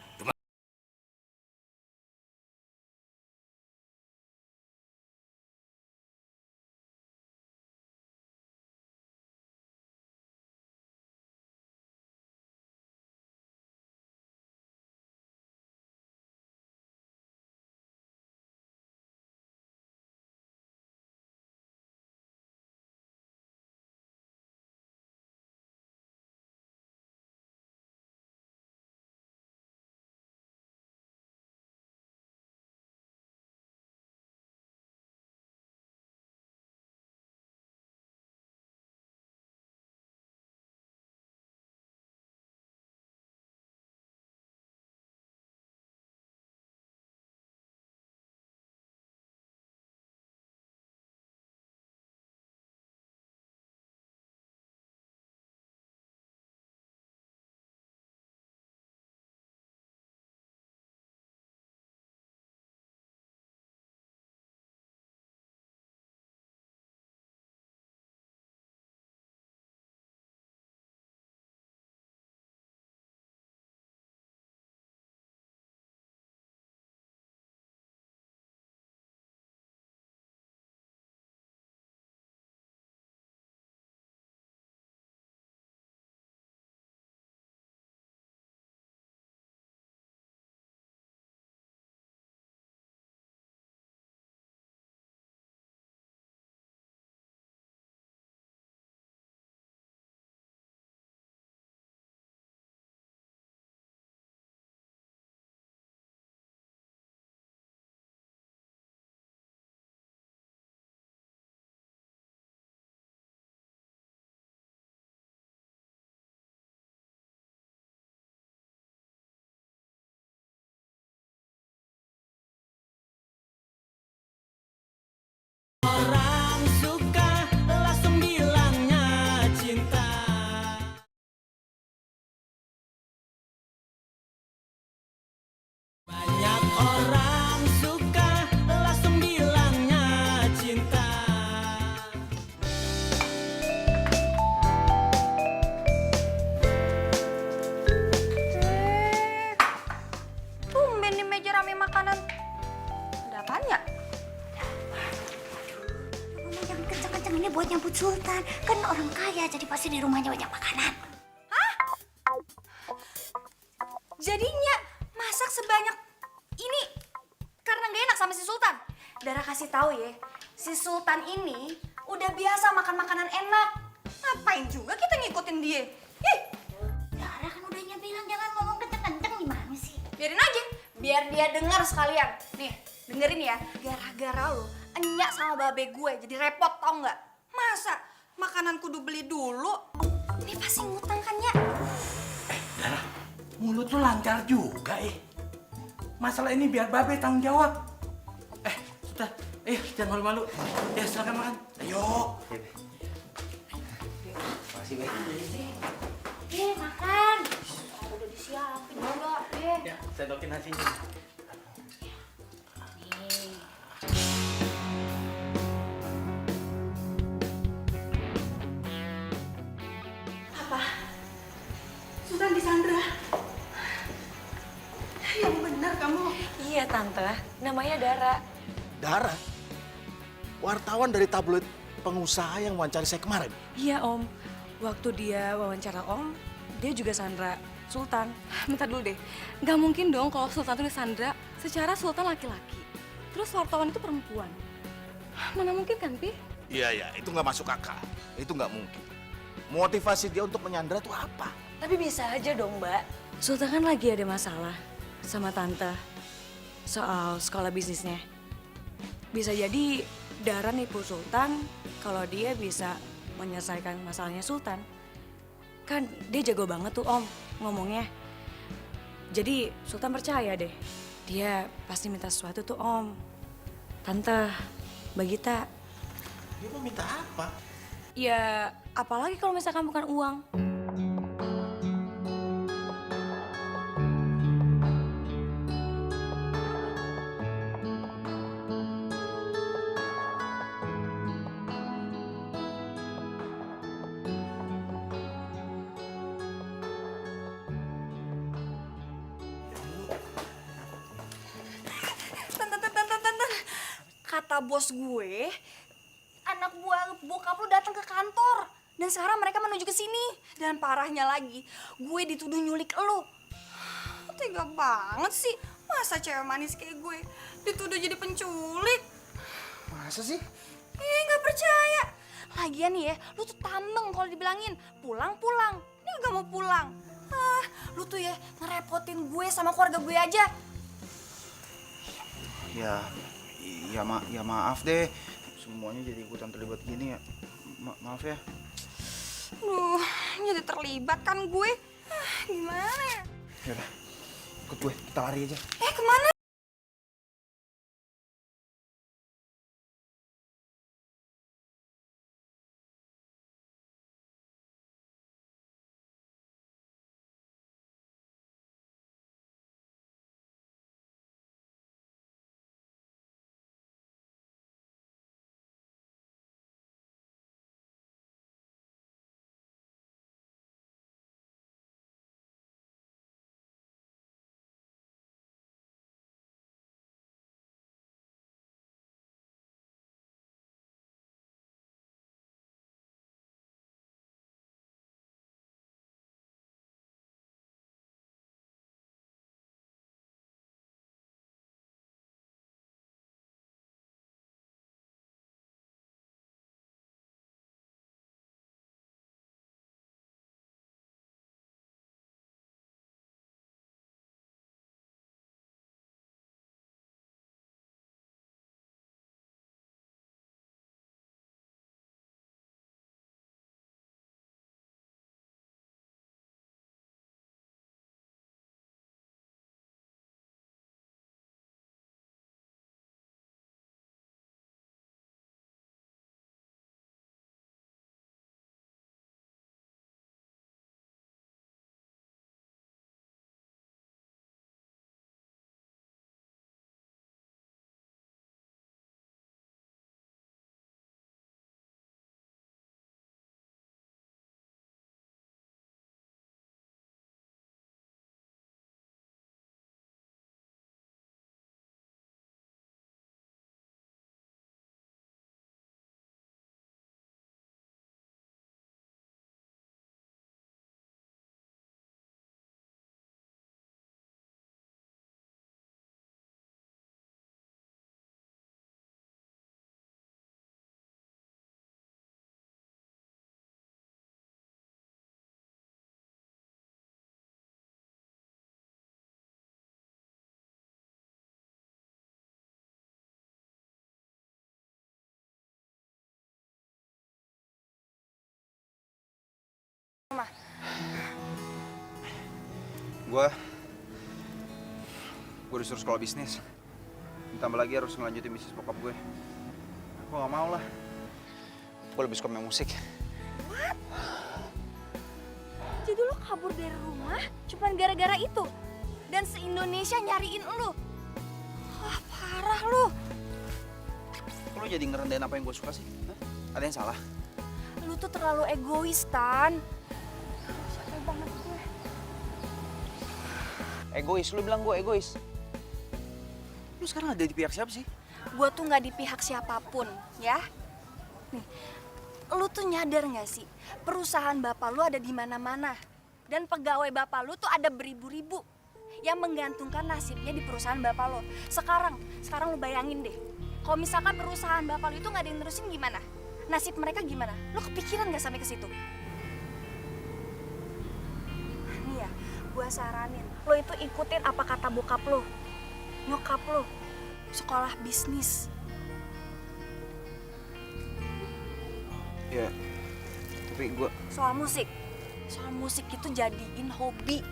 Orang suka langsung bilangnya cinta. Banyak orang suka langsung bilangnya cinta. Tumben di meja rame makanan. Ada apaan ya? Ngomong jangan kenceng-kenceng, ini buat nyambut Sultan. Kan orang kaya, jadi pasti di rumahnya banyak makanan. Jadinya masak sebanyak ini karena gak enak sama si Sultan. Dara kasih tahu ya, si Sultan ini udah biasa makan makanan enak. Ngapain juga kita ngikutin dia? Ih, Dara kan udahnya bilang jangan ngomong kenceng-kenceng, gimana sih? biarin aja, biar dia dengar sekalian. Nih, dengerin ya. Gara-gara lu, enyak sama babe gue jadi repot tau nggak? Masa makanan kudu beli dulu? Ini pasti ngutang kan ya? Dara, mulut lu lancar juga Masalah ini biar Babe tanggung jawab. Sudah, ayo jangan malu-malu. Ya silakan makan. Ayo. Makasih, Be. Makan. Udah disiapin juga, Ya, saya dokin nasinya. Nih. Iya tante, namanya Dara. Dara, wartawan dari tabloid pengusaha yang wawancara saya kemarin. Iya om, waktu dia wawancara om, dia juga Sandra Sultan. Bentar dulu deh, nggak mungkin dong kalau Sultan itu Sandra, secara Sultan laki-laki. Terus wartawan itu perempuan. Mana mungkin kan, Pi? Iya, itu nggak masuk akal. Itu nggak mungkin. Motivasi dia untuk menyandra itu apa? Tapi bisa aja dong mbak. Sultan kan lagi ada masalah sama tante soal sekolah bisnisnya. Bisa jadi Dara nipu Sultan kalau dia bisa menyelesaikan masalahnya Sultan. Kan dia jago banget tuh om ngomongnya. Jadi Sultan percaya deh. Dia pasti minta sesuatu tuh om. Tante, Mbak Gita. Dia mau minta apa? Ya apalagi kalau misalkan bukan uang. Kata bos gue, anak buah bokap lu datang ke kantor. Dan sekarang mereka menuju ke sini. Dan parahnya lagi, gue dituduh nyulik lu. Tega banget sih. Masa cewek manis kayak gue dituduh jadi penculik? Masa sih? Nggak percaya. Lagian nih ya, lu tuh tambeng kalau dibilangin pulang-pulang. Ini nggak mau pulang. Lu tuh ya ngerepotin gue sama keluarga gue aja. Ya maaf deh. Semuanya jadi ikutan terlibat gini ya. Maaf ya. Jadi terlibat kan gue. Gimana ya? Yaudah, ikut gue. Kita lari aja. Kemana? Gue disuruh sekolah bisnis. Ditambah lagi harus ngelanjutin bisnis bokap gue. Gue gak mau lah. Gue lebih suka main musik. Jadi lu kabur dari rumah cuma gara-gara itu? Dan se-Indonesia nyariin lu? Wah, parah lu. Lo jadi ngerendahin apa yang gue suka sih? Hah? Ada yang salah? Lu tuh terlalu egois, Tan. Capek banget gue. Egois? Lu bilang gue egois? Lu sekarang ada di pihak siapa sih? Gue tuh nggak di pihak siapapun, ya. Nih, lu tuh nyadar nggak sih? Perusahaan bapak lu ada di mana-mana. Dan pegawai bapak lu tuh ada beribu-ribu yang menggantungkan nasibnya di perusahaan bapak lo. Sekarang lu bayangin deh. Kalau misalkan perusahaan bapak lu itu nggak ada yang nerusin gimana? Nasib mereka gimana? Lu kepikiran nggak sampai ke situ? Nih ya, gue saranin. Lo itu ikutin apa kata bokap lo. Nyokap lo. Sekolah bisnis. Ya, tapi gue... Soal musik itu jadiin hobi.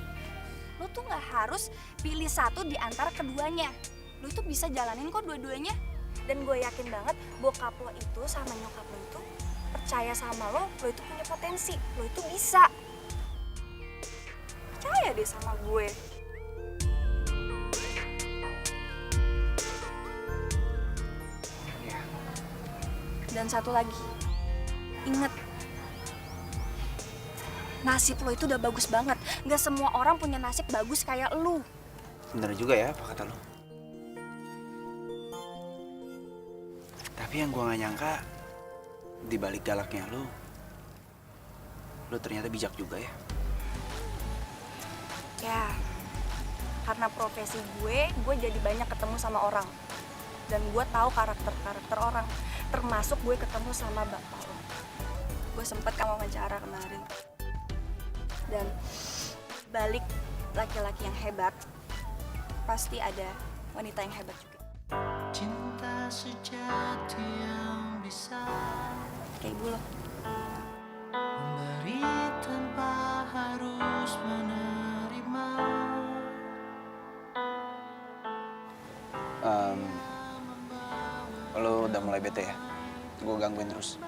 Lo tuh nggak harus pilih satu di antara keduanya. Lo itu bisa jalanin kok dua-duanya. Dan gue yakin banget bokap lo itu sama nyokap lo itu percaya sama lo itu punya potensi, lo itu bisa. Percaya deh sama gue. Dan satu lagi, inget, nasib lo itu udah bagus banget. Gak semua orang punya nasib bagus kayak lu. Bener juga ya apa kata lo. Tapi yang gue gak nyangka, di balik galaknya lo ternyata bijak juga ya. Ya, karena profesi gue jadi banyak ketemu sama orang. Dan gue tahu karakter orang. Termasuk gue ketemu sama bapak lo. Gue sempet kamu wawancara kemarin. Dan balik laki-laki yang hebat, pasti ada wanita yang hebat juga. Cinta sejati yang bisa Kayak ibu lo. memberi tanpa harus menerima. Lo udah mulai bete ya? Gue gangguin terus.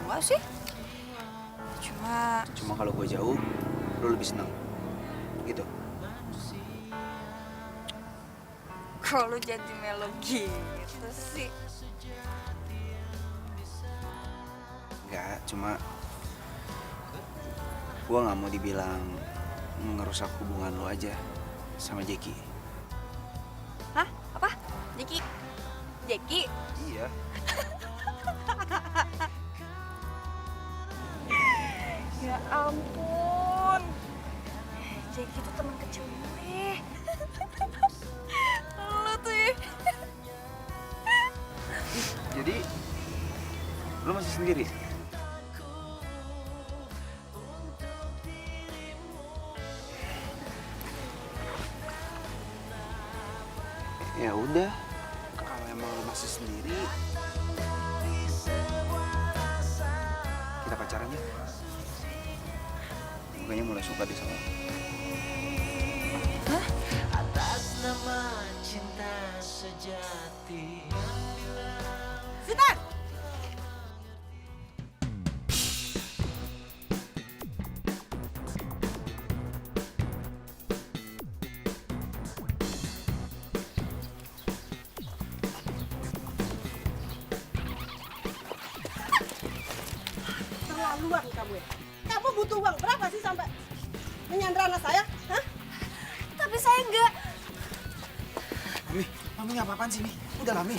Enggak sih. Cuma kalau gue jauh, lo lebih senang. Gitu. Kalau lu jadi melo gitu sih. Enggak, cuma gue nggak mau dibilang ngerusak hubungan lo aja sama Jeki. Hah? Apa? Jeki? Iya. Ya ampun. Jeki tuh teman kecil gue. Lu tuh ya. Jadi, lo masih sendiri? Ya udah, kalau emang lo masih sendiri, kita pacaran ya. Gue kayaknya mulai suka deh sama lo. Atas nama cinta sejati. Sinar! Terlaluan kamu ya. Kamu butuh uang berapa sih sampai menyandra anak saya? Hah? Tapi saya enggak. Mami nggak apa-apaan sih, Mi? Udah lah, Mi.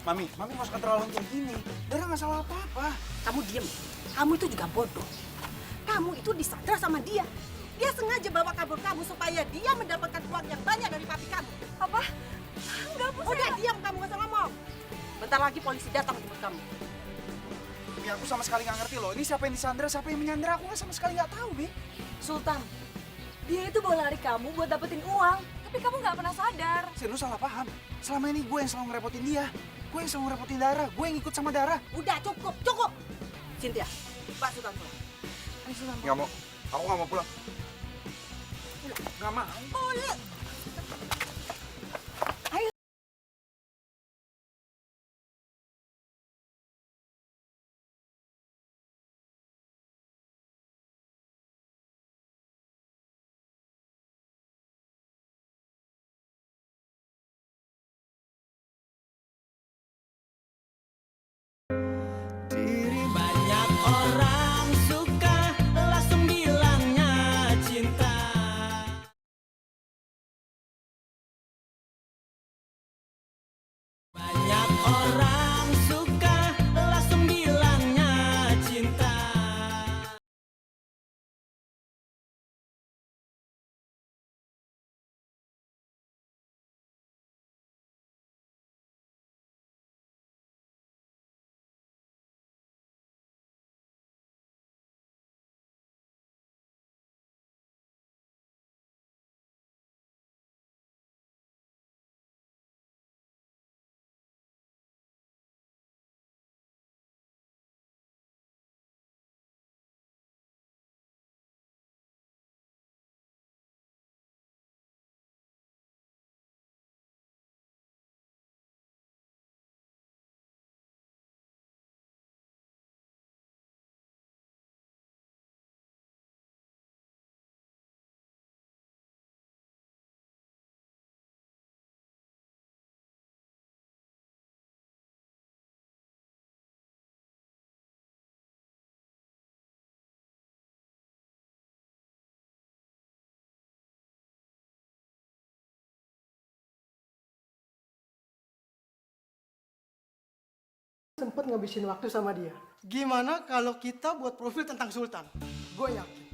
Mami nggak usah keterlaluan kayak gini. Dara nggak salah apa-apa. Kamu diem. Kamu itu juga bodoh. Kamu itu disandra sama dia. Dia sengaja bawa kabur kamu supaya dia mendapatkan uang yang banyak dari papi kamu. Apa? Enggak, Bu. Udah diam, kamu nggak usah ngomong. Bentar lagi polisi datang jemput kamu. Mi, aku sama sekali nggak ngerti loh. Ini siapa yang disandra, siapa yang menyandra? Aku nggak sama sekali nggak tahu, Mi. Sultan, dia itu bawa lari kamu buat dapetin uang. Tapi kamu nggak pernah sadar. Sir, lu salah paham. Selama ini gue yang selalu ngerepotin dia. Gue yang selalu ngerepotin Dara. Gue yang ikut sama Dara. Udah cukup. Cynthia, Pak Sultan pulang. Nggak mau. Aku nggak mau pulang. Nggak mau. Pulang. Orang suka langsung bilangnya cinta. Sempet ngabisin waktu sama dia. Gimana kalau kita buat profil tentang Sultan? Gue yakin,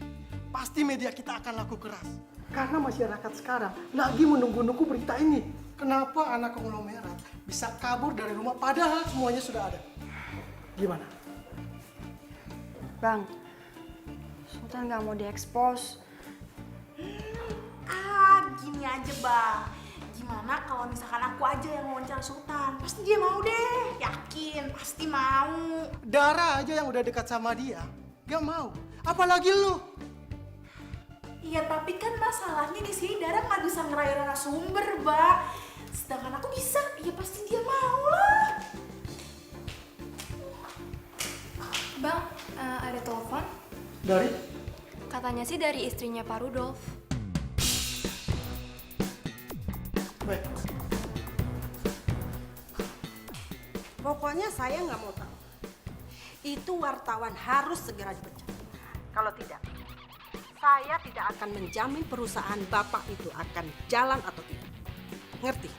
pasti media kita akan laku keras. Karena masyarakat sekarang lagi menunggu-nunggu berita ini. Kenapa anak konglomerat bisa kabur dari rumah padahal semuanya sudah ada? Gimana? Bang, Sultan nggak mau diekspos. Gini aja bang. Gimana kalau misalkan aku aja yang wawancara Sultan? Pasti dia mau deh, yakin, pasti mau. Dara aja yang udah dekat sama dia, gak mau. Apalagi lu. Iya tapi kan masalahnya di sini Dara nggak bisa ngerayu narasumber bang. Sedangkan aku bisa, ya pasti dia mau lah. Bang, ada telepon. Dari? Katanya sih dari istrinya Pak Rudolf. Baik. Pokoknya saya nggak mau tahu. Itu wartawan harus segera dipecat. Kalau tidak, saya tidak akan menjamin perusahaan Bapak itu akan jalan atau tidak. Ngerti?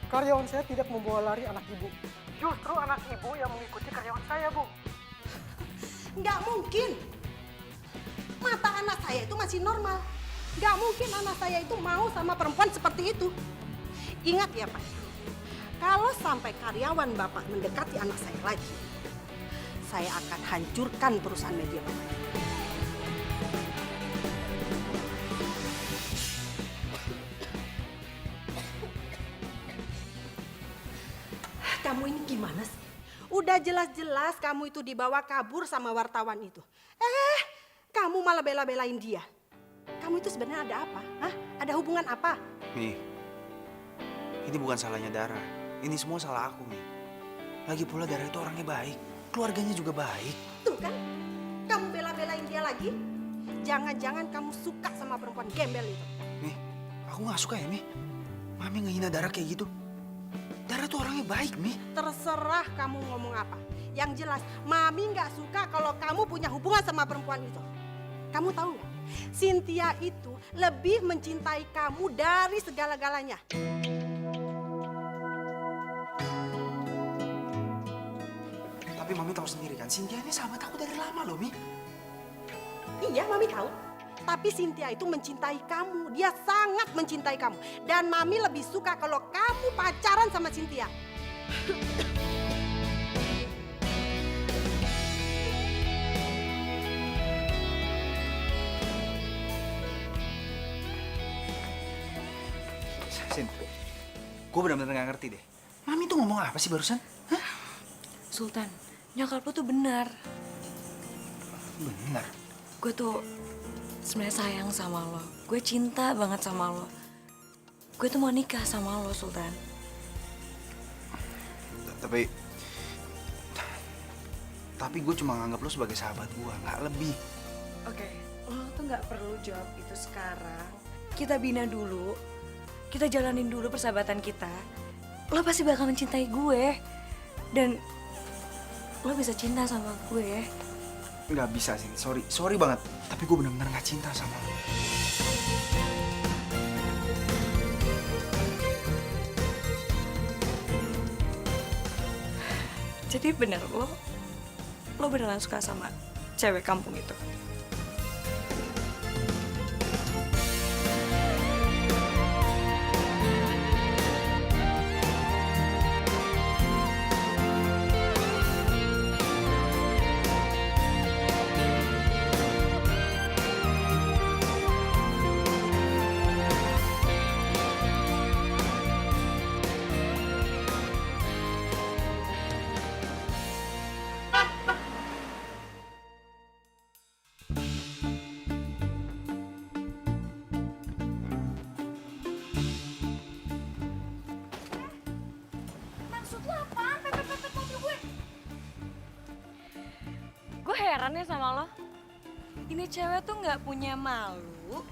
Karyawan saya tidak membawa lari anak ibu. Justru anak ibu yang mengikuti karyawan saya, Bu. Nggak mungkin. Mata anak saya itu masih normal. Nggak mungkin anak saya itu mau sama perempuan seperti itu. Ingat ya Pak, kalau sampai karyawan Bapak mendekati anak saya lagi, saya akan hancurkan perusahaan media Bapak. Kamu ini gimana sih? Udah jelas-jelas kamu itu dibawa kabur sama wartawan itu. Kamu malah bela-belain dia. Kamu itu sebenarnya ada apa? Hah? Ada hubungan apa? Mi, ini bukan salahnya Dara. Ini semua salah aku, Mi. Lagi pula Dara itu orangnya baik. Keluarganya juga baik. Tuh kan, kamu bela-belain dia lagi. Jangan-jangan kamu suka sama perempuan gembel itu. Mi, aku gak suka ya, Mi. Mami ngehina Dara kayak gitu. Dara tuh orangnya baik, Mi. Terserah kamu ngomong apa. Yang jelas, Mami nggak suka kalau kamu punya hubungan sama perempuan itu. Kamu tahu nggak? Cynthia itu lebih mencintai kamu dari segala-galanya. Tapi Mami tahu sendiri kan, Cynthia ini sahabat aku dari lama loh, Mi. Iya, Mami tahu. Tapi Cynthia itu mencintai kamu. Dia sangat mencintai kamu. Dan Mami lebih suka kalau kamu pacaran sama Cynthia. Sin, gue benar-benar gak ngerti deh. Mami tuh ngomong apa sih barusan? Hah? Sultan, nyokap lu tuh benar. Benar. Gue tuh sebenarnya sayang sama lo. Gue cinta banget sama lo. Gue tuh mau nikah sama lo, Sultan. Tapi gue cuma nganggap lo sebagai sahabat gue, nggak lebih. Oke, lo tuh nggak perlu jawab itu sekarang. Kita bina dulu. Kita jalanin dulu persahabatan kita. Lo pasti bakal mencintai gue. Dan lo bisa cinta sama gue. Nggak bisa sih, sorry banget. Tapi gue benar-benar nggak cinta sama lo. Jadi bener lo beneran suka sama cewek kampung itu? Maksud lo apaan? Pepet-pepet mobil gue. Gue heran ya sama lo. Ini cewek tuh nggak punya malu,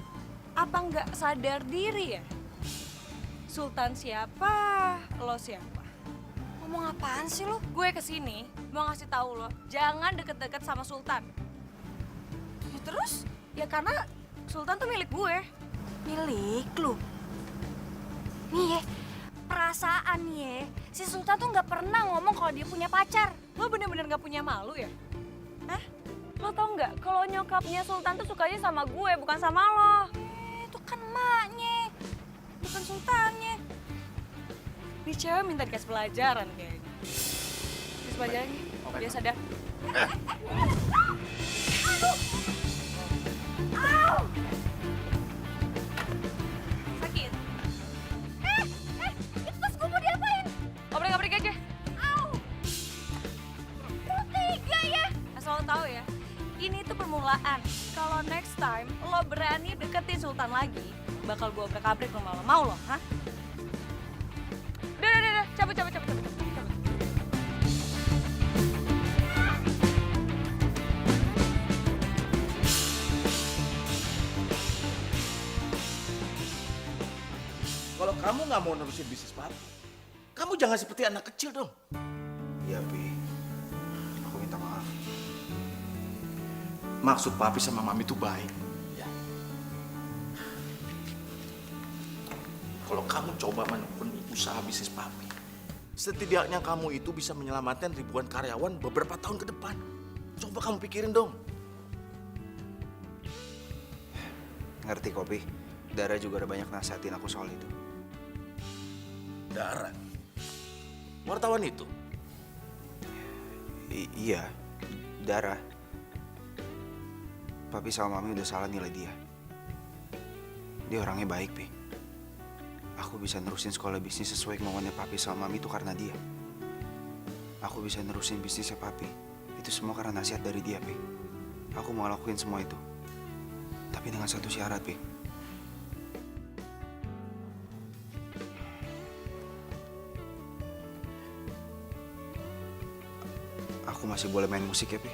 apa nggak sadar diri ya? Sultan siapa, lo siapa? Ngomong apaan sih lo? Gue kesini mau ngasih tahu lo, jangan deket-deket sama Sultan. Ya terus? Ya karena Sultan tuh milik gue. Milik lu? Nih ya, perasaan ya, si Sultan tuh nggak pernah ngomong kalau dia punya pacar. Lo bener-bener nggak punya malu ya? Hah? Lo tau nggak kalau nyokapnya Sultan tuh sukanya sama gue, bukan sama lo. Itu kan emaknya, bukan Sultannya. Ini cewek minta dikasih pelajaran kayaknya. Dikasih pelajaran nih, biar sadar. Sakit? Itu tas gue mau diapain? Obrek-obrek aja. Lu tega ya? Asal lo tahu ya, ini tuh permulaan. Kalau next time lo berani deketin Sultan lagi, bakal gue obrek-abrik rumah lo. Mau lo, hah? Udah, cabut. Kalau kamu nggak mau nerusin bisnis papi, kamu jangan seperti anak kecil dong. Iya, Pi. Aku minta maaf. Maksud papi sama mami itu baik. Ya. Kalau kamu coba menekuni usaha bisnis papi, setidaknya kamu itu bisa menyelamatkan ribuan karyawan beberapa tahun ke depan. Coba kamu pikirin dong. Ngerti kok, Pi. Dara juga ada banyak nasihatin aku soal itu. Dara, wartawan itu. Iya, Dara. Papi sama Mami udah salah nilai dia. Dia orangnya baik, Pi. Aku bisa nerusin sekolah bisnis sesuai kemauannya Papi sama Mami itu karena dia. Aku bisa nerusin bisnisnya Papi. Itu semua karena nasihat dari dia, Pi. Aku mau ngelakuin semua itu. Tapi dengan satu syarat, Pi. Aku masih boleh main musik ya, Pi?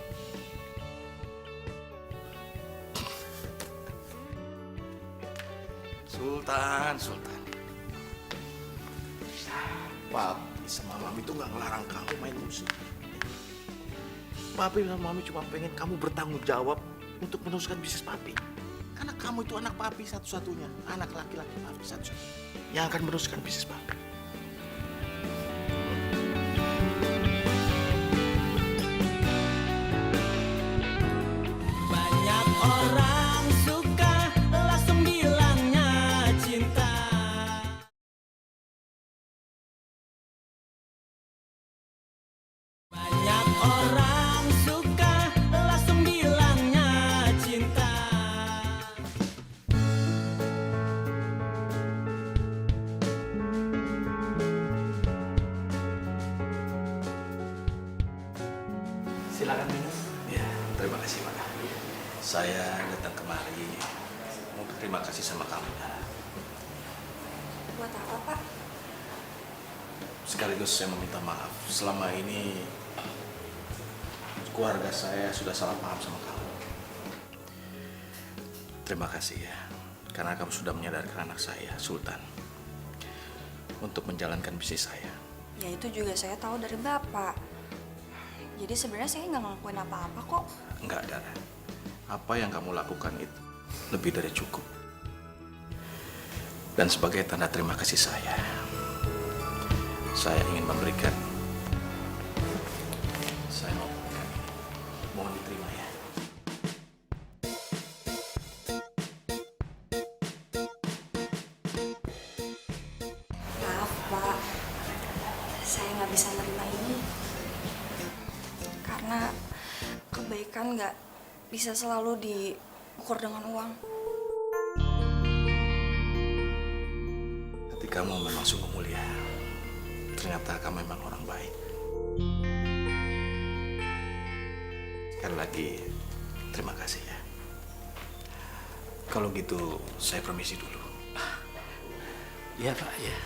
Sultan. Papi sama mami tuh nggak ngelarang kamu main musik. Papi sama mami cuma pengen kamu bertanggung jawab untuk meneruskan bisnis papi. Karena kamu itu anak papi satu-satunya, anak laki-laki papi satu-satunya yang akan meneruskan bisnis papi. Banyak orang suka langsung bilangnya cinta. Banyak orang suka langsung bilangnya cinta. Silakan minum. Ya, terima kasih Pak. Saya datang kemari mau berterima kasih sama kamu. Buat apa, Pak? Sekaligus saya meminta maaf. Selama ini keluarga saya sudah salah paham sama kamu. Terima kasih ya, karena kamu sudah menyadarkan anak saya, Sultan, untuk menjalankan bisnis saya. Ya itu juga saya tahu dari Bapak. Jadi sebenarnya saya nggak ngelakuin apa-apa kok. Enggak, Dara. Apa yang kamu lakukan itu lebih dari cukup. Dan sebagai tanda terima kasih saya ingin memberikan Saya ngomongkan ini. Mohon diterima ya. Maaf, Pak. Saya nggak bisa nerima ini. Karena kebaikan nggak bisa selalu diukur dengan uang. Hati kamu memang sungguh mulia. Ternyata kamu memang orang baik. Sekali lagi, terima kasih ya. Kalau gitu, saya permisi dulu. Iya Pak, ya.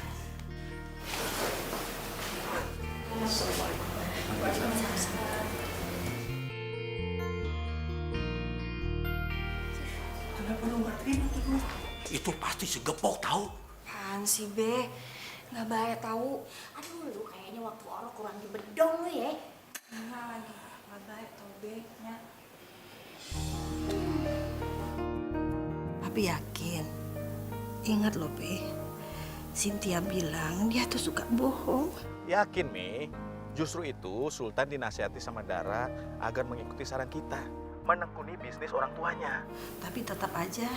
Assalamualaikum. Kenapa lu nggak terima tuh duit? Itu pasti segepok tahu. Apaan sih, Be? Nggak baik tahu. Aduh, lu kayaknya waktu orang kurang di bedong lu ya. Enggak lagi. Nggak baik tahu, Be. Ya. Papi yakin. Ingat loh, Be. Cynthia bilang dia tuh suka bohong. Yakin, Mi. Justru itu Sultan dinasihati sama Dara agar mengikuti saran kita. Menekuni bisnis orang tuanya. Tapi tetap aja,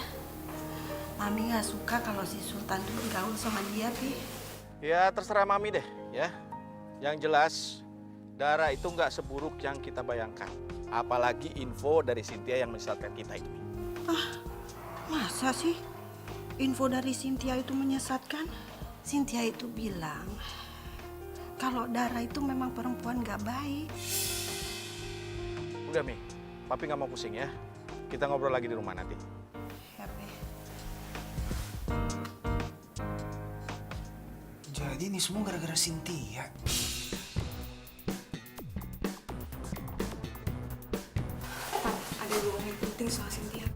Mami nggak suka kalau si Sultan dulu gaul sama dia, Pi. Ya terserah Mami deh ya. Yang jelas Dara itu nggak seburuk yang kita bayangkan. Apalagi info dari Cynthia yang menyesatkan kita itu. Masa sih info dari Cynthia itu menyesatkan? Cynthia itu bilang kalau Dara itu memang perempuan nggak baik. Udah Mi, Papi nggak mau pusing ya. Kita ngobrol lagi di rumah nanti. Ya, Pi. Jadi ini semua gara-gara Cynthia. Pak, ada dua yang penting soal Cynthia.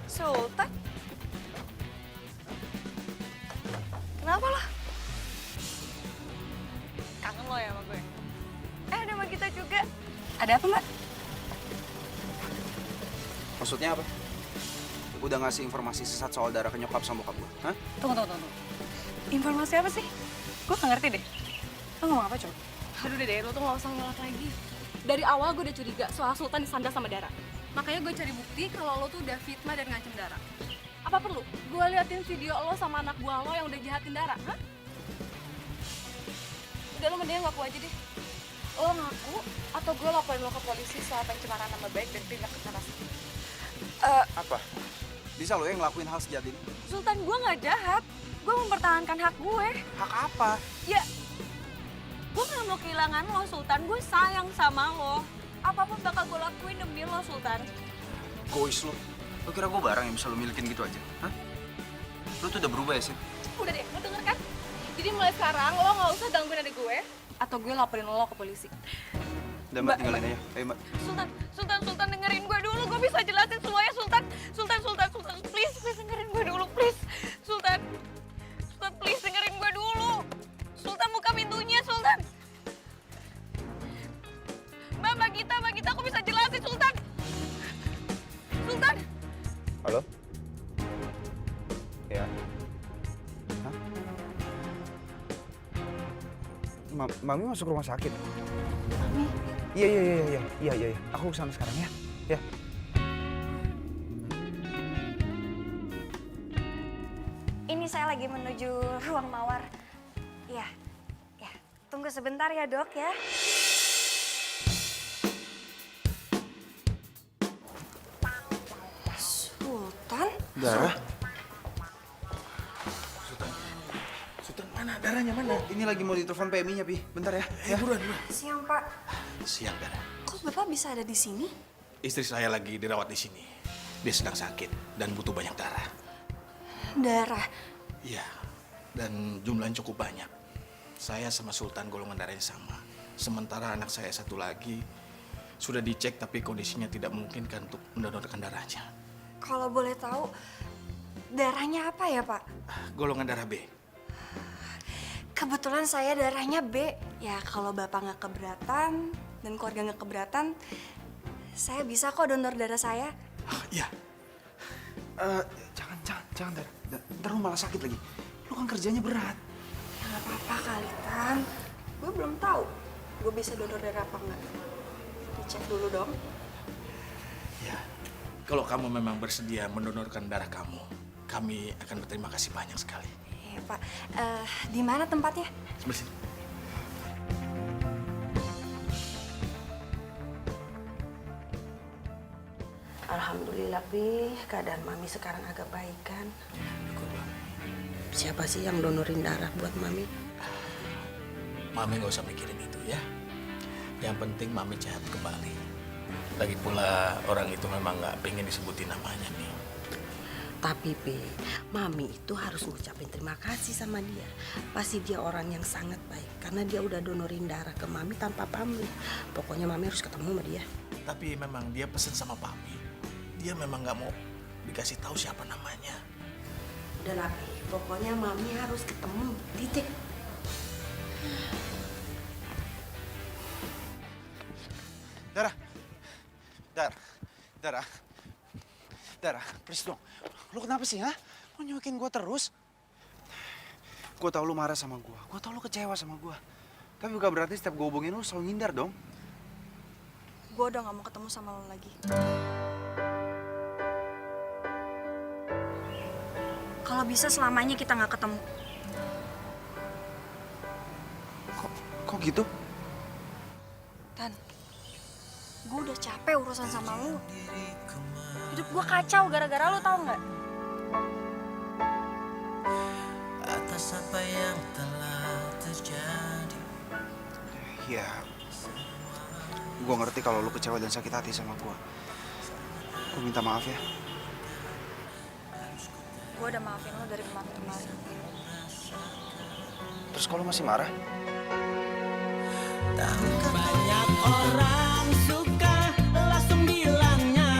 Sultan? Kenapa lo? Kangen lo ya sama gue? Ada sama kita juga. Ada apa, Mbak? Maksudnya apa? Udah ngasih informasi sesat soal Dara ke nyokap sama bokap gue? Hah? Tunggu. Informasi apa sih? Gue gak ngerti deh. Lo ngomong apa coba? Aduh deh, lo tuh gak usah ngelak lagi. Dari awal gue udah curiga soal Sultan disandar sama Dara. Makanya gue cari bukti kalau lo tuh udah fitnah dan ngancem Dara. Apa perlu gue liatin video lo sama anak buah lo yang udah jahatin Dara? Hah? Udah, lo mendingan ngaku aja deh. Lo ngaku atau gue laporin lo ke polisi soal pencemaran nama baik dan tindak kekerasan. Apa? Bisa lo yang ngelakuin hal sejahat ini? Sultan, gue gak jahat. Gue mempertahankan hak gue. Hak apa? Ya, gue gak mau kehilangan lo, Sultan. Gue sayang sama lo. Apapun bakal gue lakuin demi lo, Sultan. Gois lo. Lo kira gue barang yang bisa lo milikin gitu aja? Hah? Lo tuh udah berubah ya, Sin? Udah deh, lo denger kan? Jadi mulai sekarang lo gak usah gangguin adik gue atau gue laporin lo ke polisi. Udah Mbak, tinggalin aja. Ayo Mbak. Sultan dengerin gue dulu. Gue bisa jelasin semuanya, Sultan. Sultan, please dengerin gue dulu, please. Sultan, please dengerin gue dulu. Sultan, buka pintunya, Sultan. Mbak Gita, aku bisa jelasin, Sultan. Sultan. Halo? Ya. Hah? Mami masuk rumah sakit. Mami, Iya. Aku kesana sekarang ya. Ya. Ini saya lagi menuju ruang mawar. Ya. Tunggu sebentar ya, Dok ya. Sultan? Dara? Sultan mana? Darahnya mana? Ini lagi mau ditelepon PMI-nya, Pi. Bentar ya. Buruan. Siang, Pak. Siang, Dara. Kok Bapak bisa ada di sini? Istri saya lagi dirawat di sini. Dia sedang sakit dan butuh banyak darah. Darah. Iya, dan jumlahnya cukup banyak. Saya sama Sultan golongan darahnya sama. Sementara anak saya satu lagi sudah dicek tapi kondisinya tidak memungkinkan untuk mendonorkan darahnya. Kalau boleh tahu, darahnya apa ya, Pak? Golongan darah B. Kebetulan saya darahnya B. Ya kalau bapak nggak keberatan dan keluarga nggak keberatan, saya bisa kok donor darah saya. Iya. Jangan, Dar. Ntar lu malah sakit lagi. Lu kan kerjanya berat. Ya nggak apa-apa kali, Tan. Gue belum tahu gue bisa donor darah apa nggak. Dicek dulu dong. Ya, kalau kamu memang bersedia mendonorkan darah kamu, kami akan berterima kasih banyak sekali. Iya, Pak. Di mana tempatnya? Sebelah sini. Alhamdulillah, Pi. Keadaan Mami sekarang agak baik kan? Siapa sih yang donorin darah buat Mami? Mami nggak usah mikirin itu ya. Yang penting Mami sehat kembali. Lagi pula orang itu memang nggak pengen disebutin namanya nih. Tapi, Pi, Mami itu harus ngucapin terima kasih sama dia. Pasti dia orang yang sangat baik. Karena dia udah donorin darah ke Mami tanpa pamrih. Pokoknya Mami harus ketemu sama dia. Tapi memang dia pesen sama Papi. Dia memang nggak mau dikasih tahu siapa namanya. Udah lah, Pi. Pokoknya Mami harus ketemu. Titik. Dara, please dong. Lu kenapa sih, ha? Lu nyuekin gue terus? Gue tau lu marah sama gue. Gue tau lu kecewa sama gue. Tapi bukan berarti setiap gue hubungin lu selalu ngindar dong. Gue udah gak mau ketemu sama lo lagi. Kalau bisa selamanya kita gak ketemu. Kok gitu? Tan, gue udah capek urusan sama lo. Hidup gue kacau gara-gara lo, tau gak? Atas apa yang telah terjadi. Ya, gue ngerti kalau lu kecewa dan sakit hati sama gue. Gue minta maaf ya. Gue udah maafin lo dari kemarin-kemarin. Terus kalau masih marah? Banyak orang suka langsung bilangnya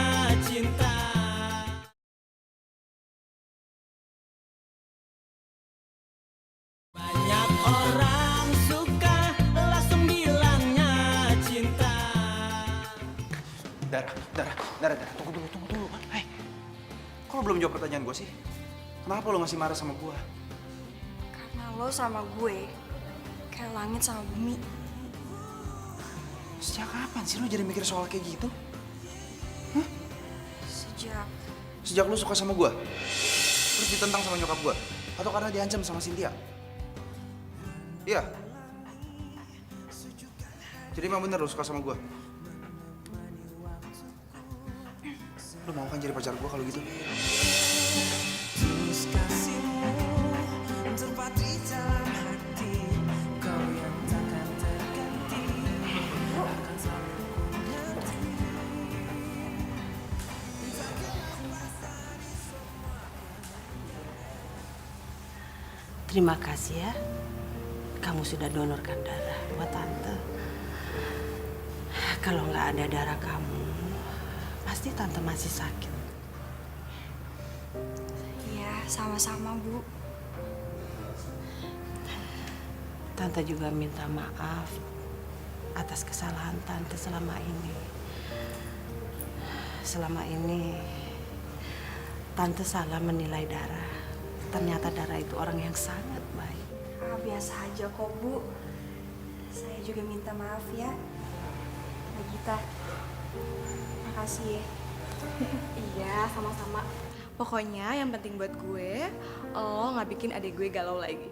cinta. Banyak orang suka langsung bilangnya cinta. Dara, tunggu dulu. Hai, kok lu belum jawab pertanyaan gue sih? Kenapa lu masih marah sama gue? Karena lo sama gue kayak langit sama bumi. Sejak kapan sih lu jadi mikir soal kayak gitu? Sejak lu suka sama gue? Terus ditentang sama nyokap gue? Atau karena diancam sama Cynthia? Iya? Jadi emang bener lu suka sama gue? Lu mau kan jadi pacar gue kalau gitu? Tulus kasihmu terpatri dalam hati. Kau yang takkan terganti. Akan selalu ku ngerti. Terima kasih ya. Kamu sudah donorkan darah buat Tante. Kalau nggak ada darah kamu, pasti Tante masih sakit. Iya, sama-sama, Bu. Tante juga minta maaf atas kesalahan Tante selama ini. Selama ini, Tante salah menilai darah. Ternyata darah itu orang yang sangat baik. Biasa aja kok, Bu. Saya juga minta maaf ya. Nagita, makasih ya. Iya, sama-sama. Pokoknya yang penting buat gue, lo nggak bikin adik gue galau lagi.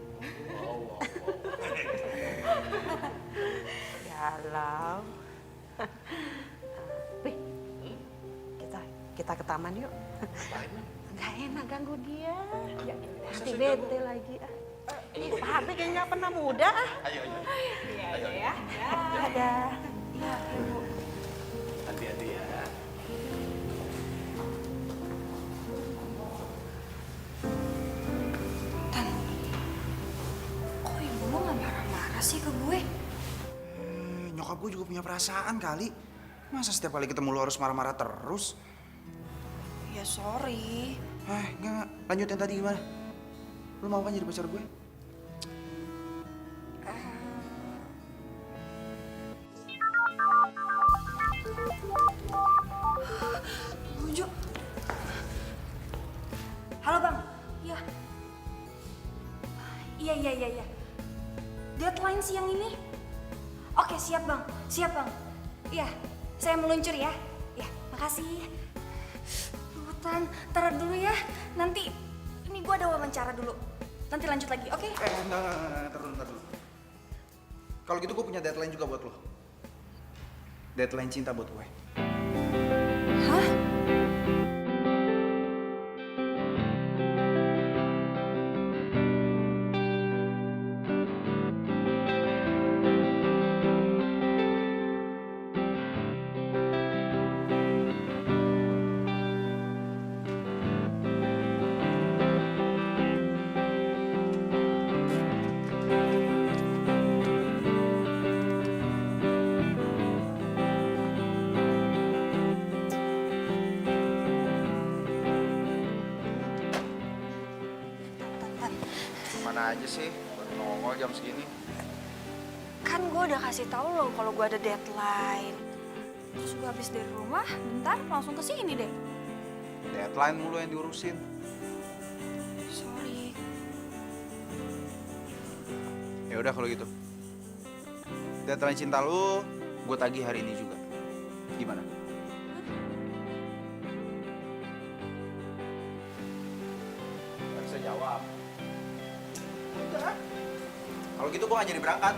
Galau. Wih, kita ke taman yuk. Gak enak ganggu dia. Nanti bete lagi. Pak Harvey kayaknya nggak pernah muda. Ayo. Iya ya. Ada. Ya, Ibu. Hati-hati ya. Tan, kok ibu lo nggak marah-marah sih ke gue? Nyokap gue juga punya perasaan kali. Masa setiap kali ketemu lu harus marah-marah terus? Ya sorry. Enggak. Lanjut yang tadi gimana? Lu mau kan jadi pacar gue? Halo bang, iya. Iya. Deadline siang ini? Oke, siap bang. Iya, saya meluncur ya. Ya, makasih. Rutan, taruh dulu ya. Nanti, ini gue ada wawancara dulu. Nanti lanjut lagi, oke? Enggak, ntar dulu. Kalau gitu gue punya deadline juga buat lo. Deadline cinta buat gue. Hah? Mana aja sih? Baru nongol jam segini. Kan gue udah kasih tahu lo kalau gue ada deadline. Terus gue habis dari rumah, bentar langsung ke sini deh. Deadline mulu yang diurusin. Sorry. Ya udah kalau gitu. Deadline cinta lu, gue tagih hari ini juga. Gimana? Gak bisa jawab. Udah. Kalau gitu gue gak jadi berangkat.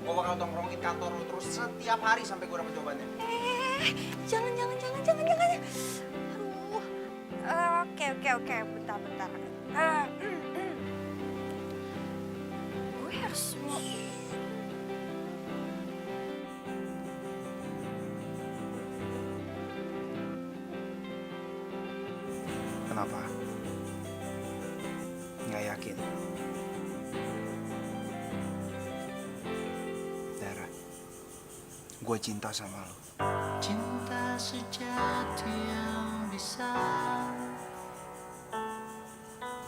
Gue bakal tongkrongin kantor lu terus setiap hari sampai gue dapet jawabannya. Jangan. Aduh. Oke. Bentar. Gue harus mau... Kenapa? Nggak yakin? Dara, gue cinta sama lo. Cinta sejati yang bisa.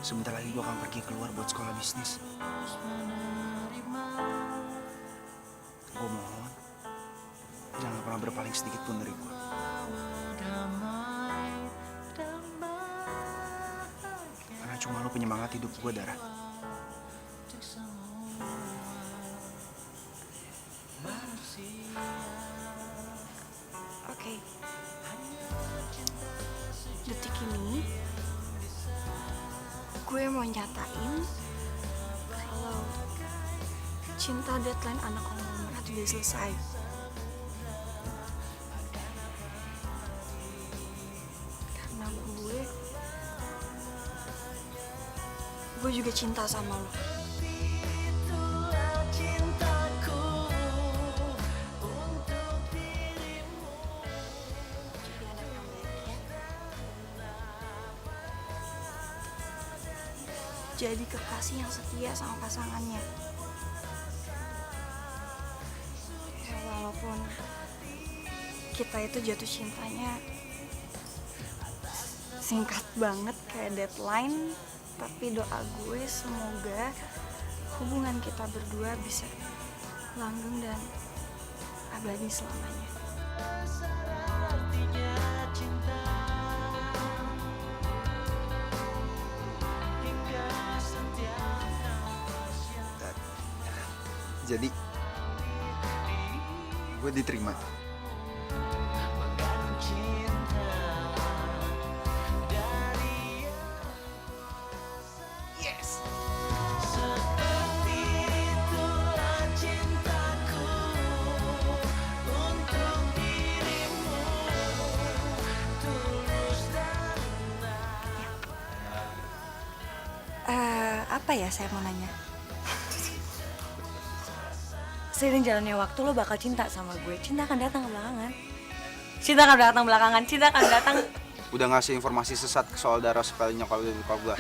Sebentar lagi gue akan pergi keluar buat sekolah bisnis. Gue mohon, jangan pernah berpaling sedikit pun dari gue. Karena cuma lo penyemangat hidup gue, Dara. Oke. Detik ini gue mau nyatain kalau cinta deadline anak konglomerat udah selesai. Karena gue juga cinta sama lo. Jadi kekasih yang setia sama pasangannya. Ya, walaupun kita itu jatuh cintanya singkat banget kayak deadline, tapi doa gue semoga hubungan kita berdua bisa langgeng dan abadi selamanya. Jadi, gue diterima. Yes. Apa ya saya mau nanya? Seiring jalannya waktu lo bakal cinta sama gue. Cinta akan datang belakangan. Cinta akan datang. Udah ngasih informasi sesat soal Dara supaya nyokap gue.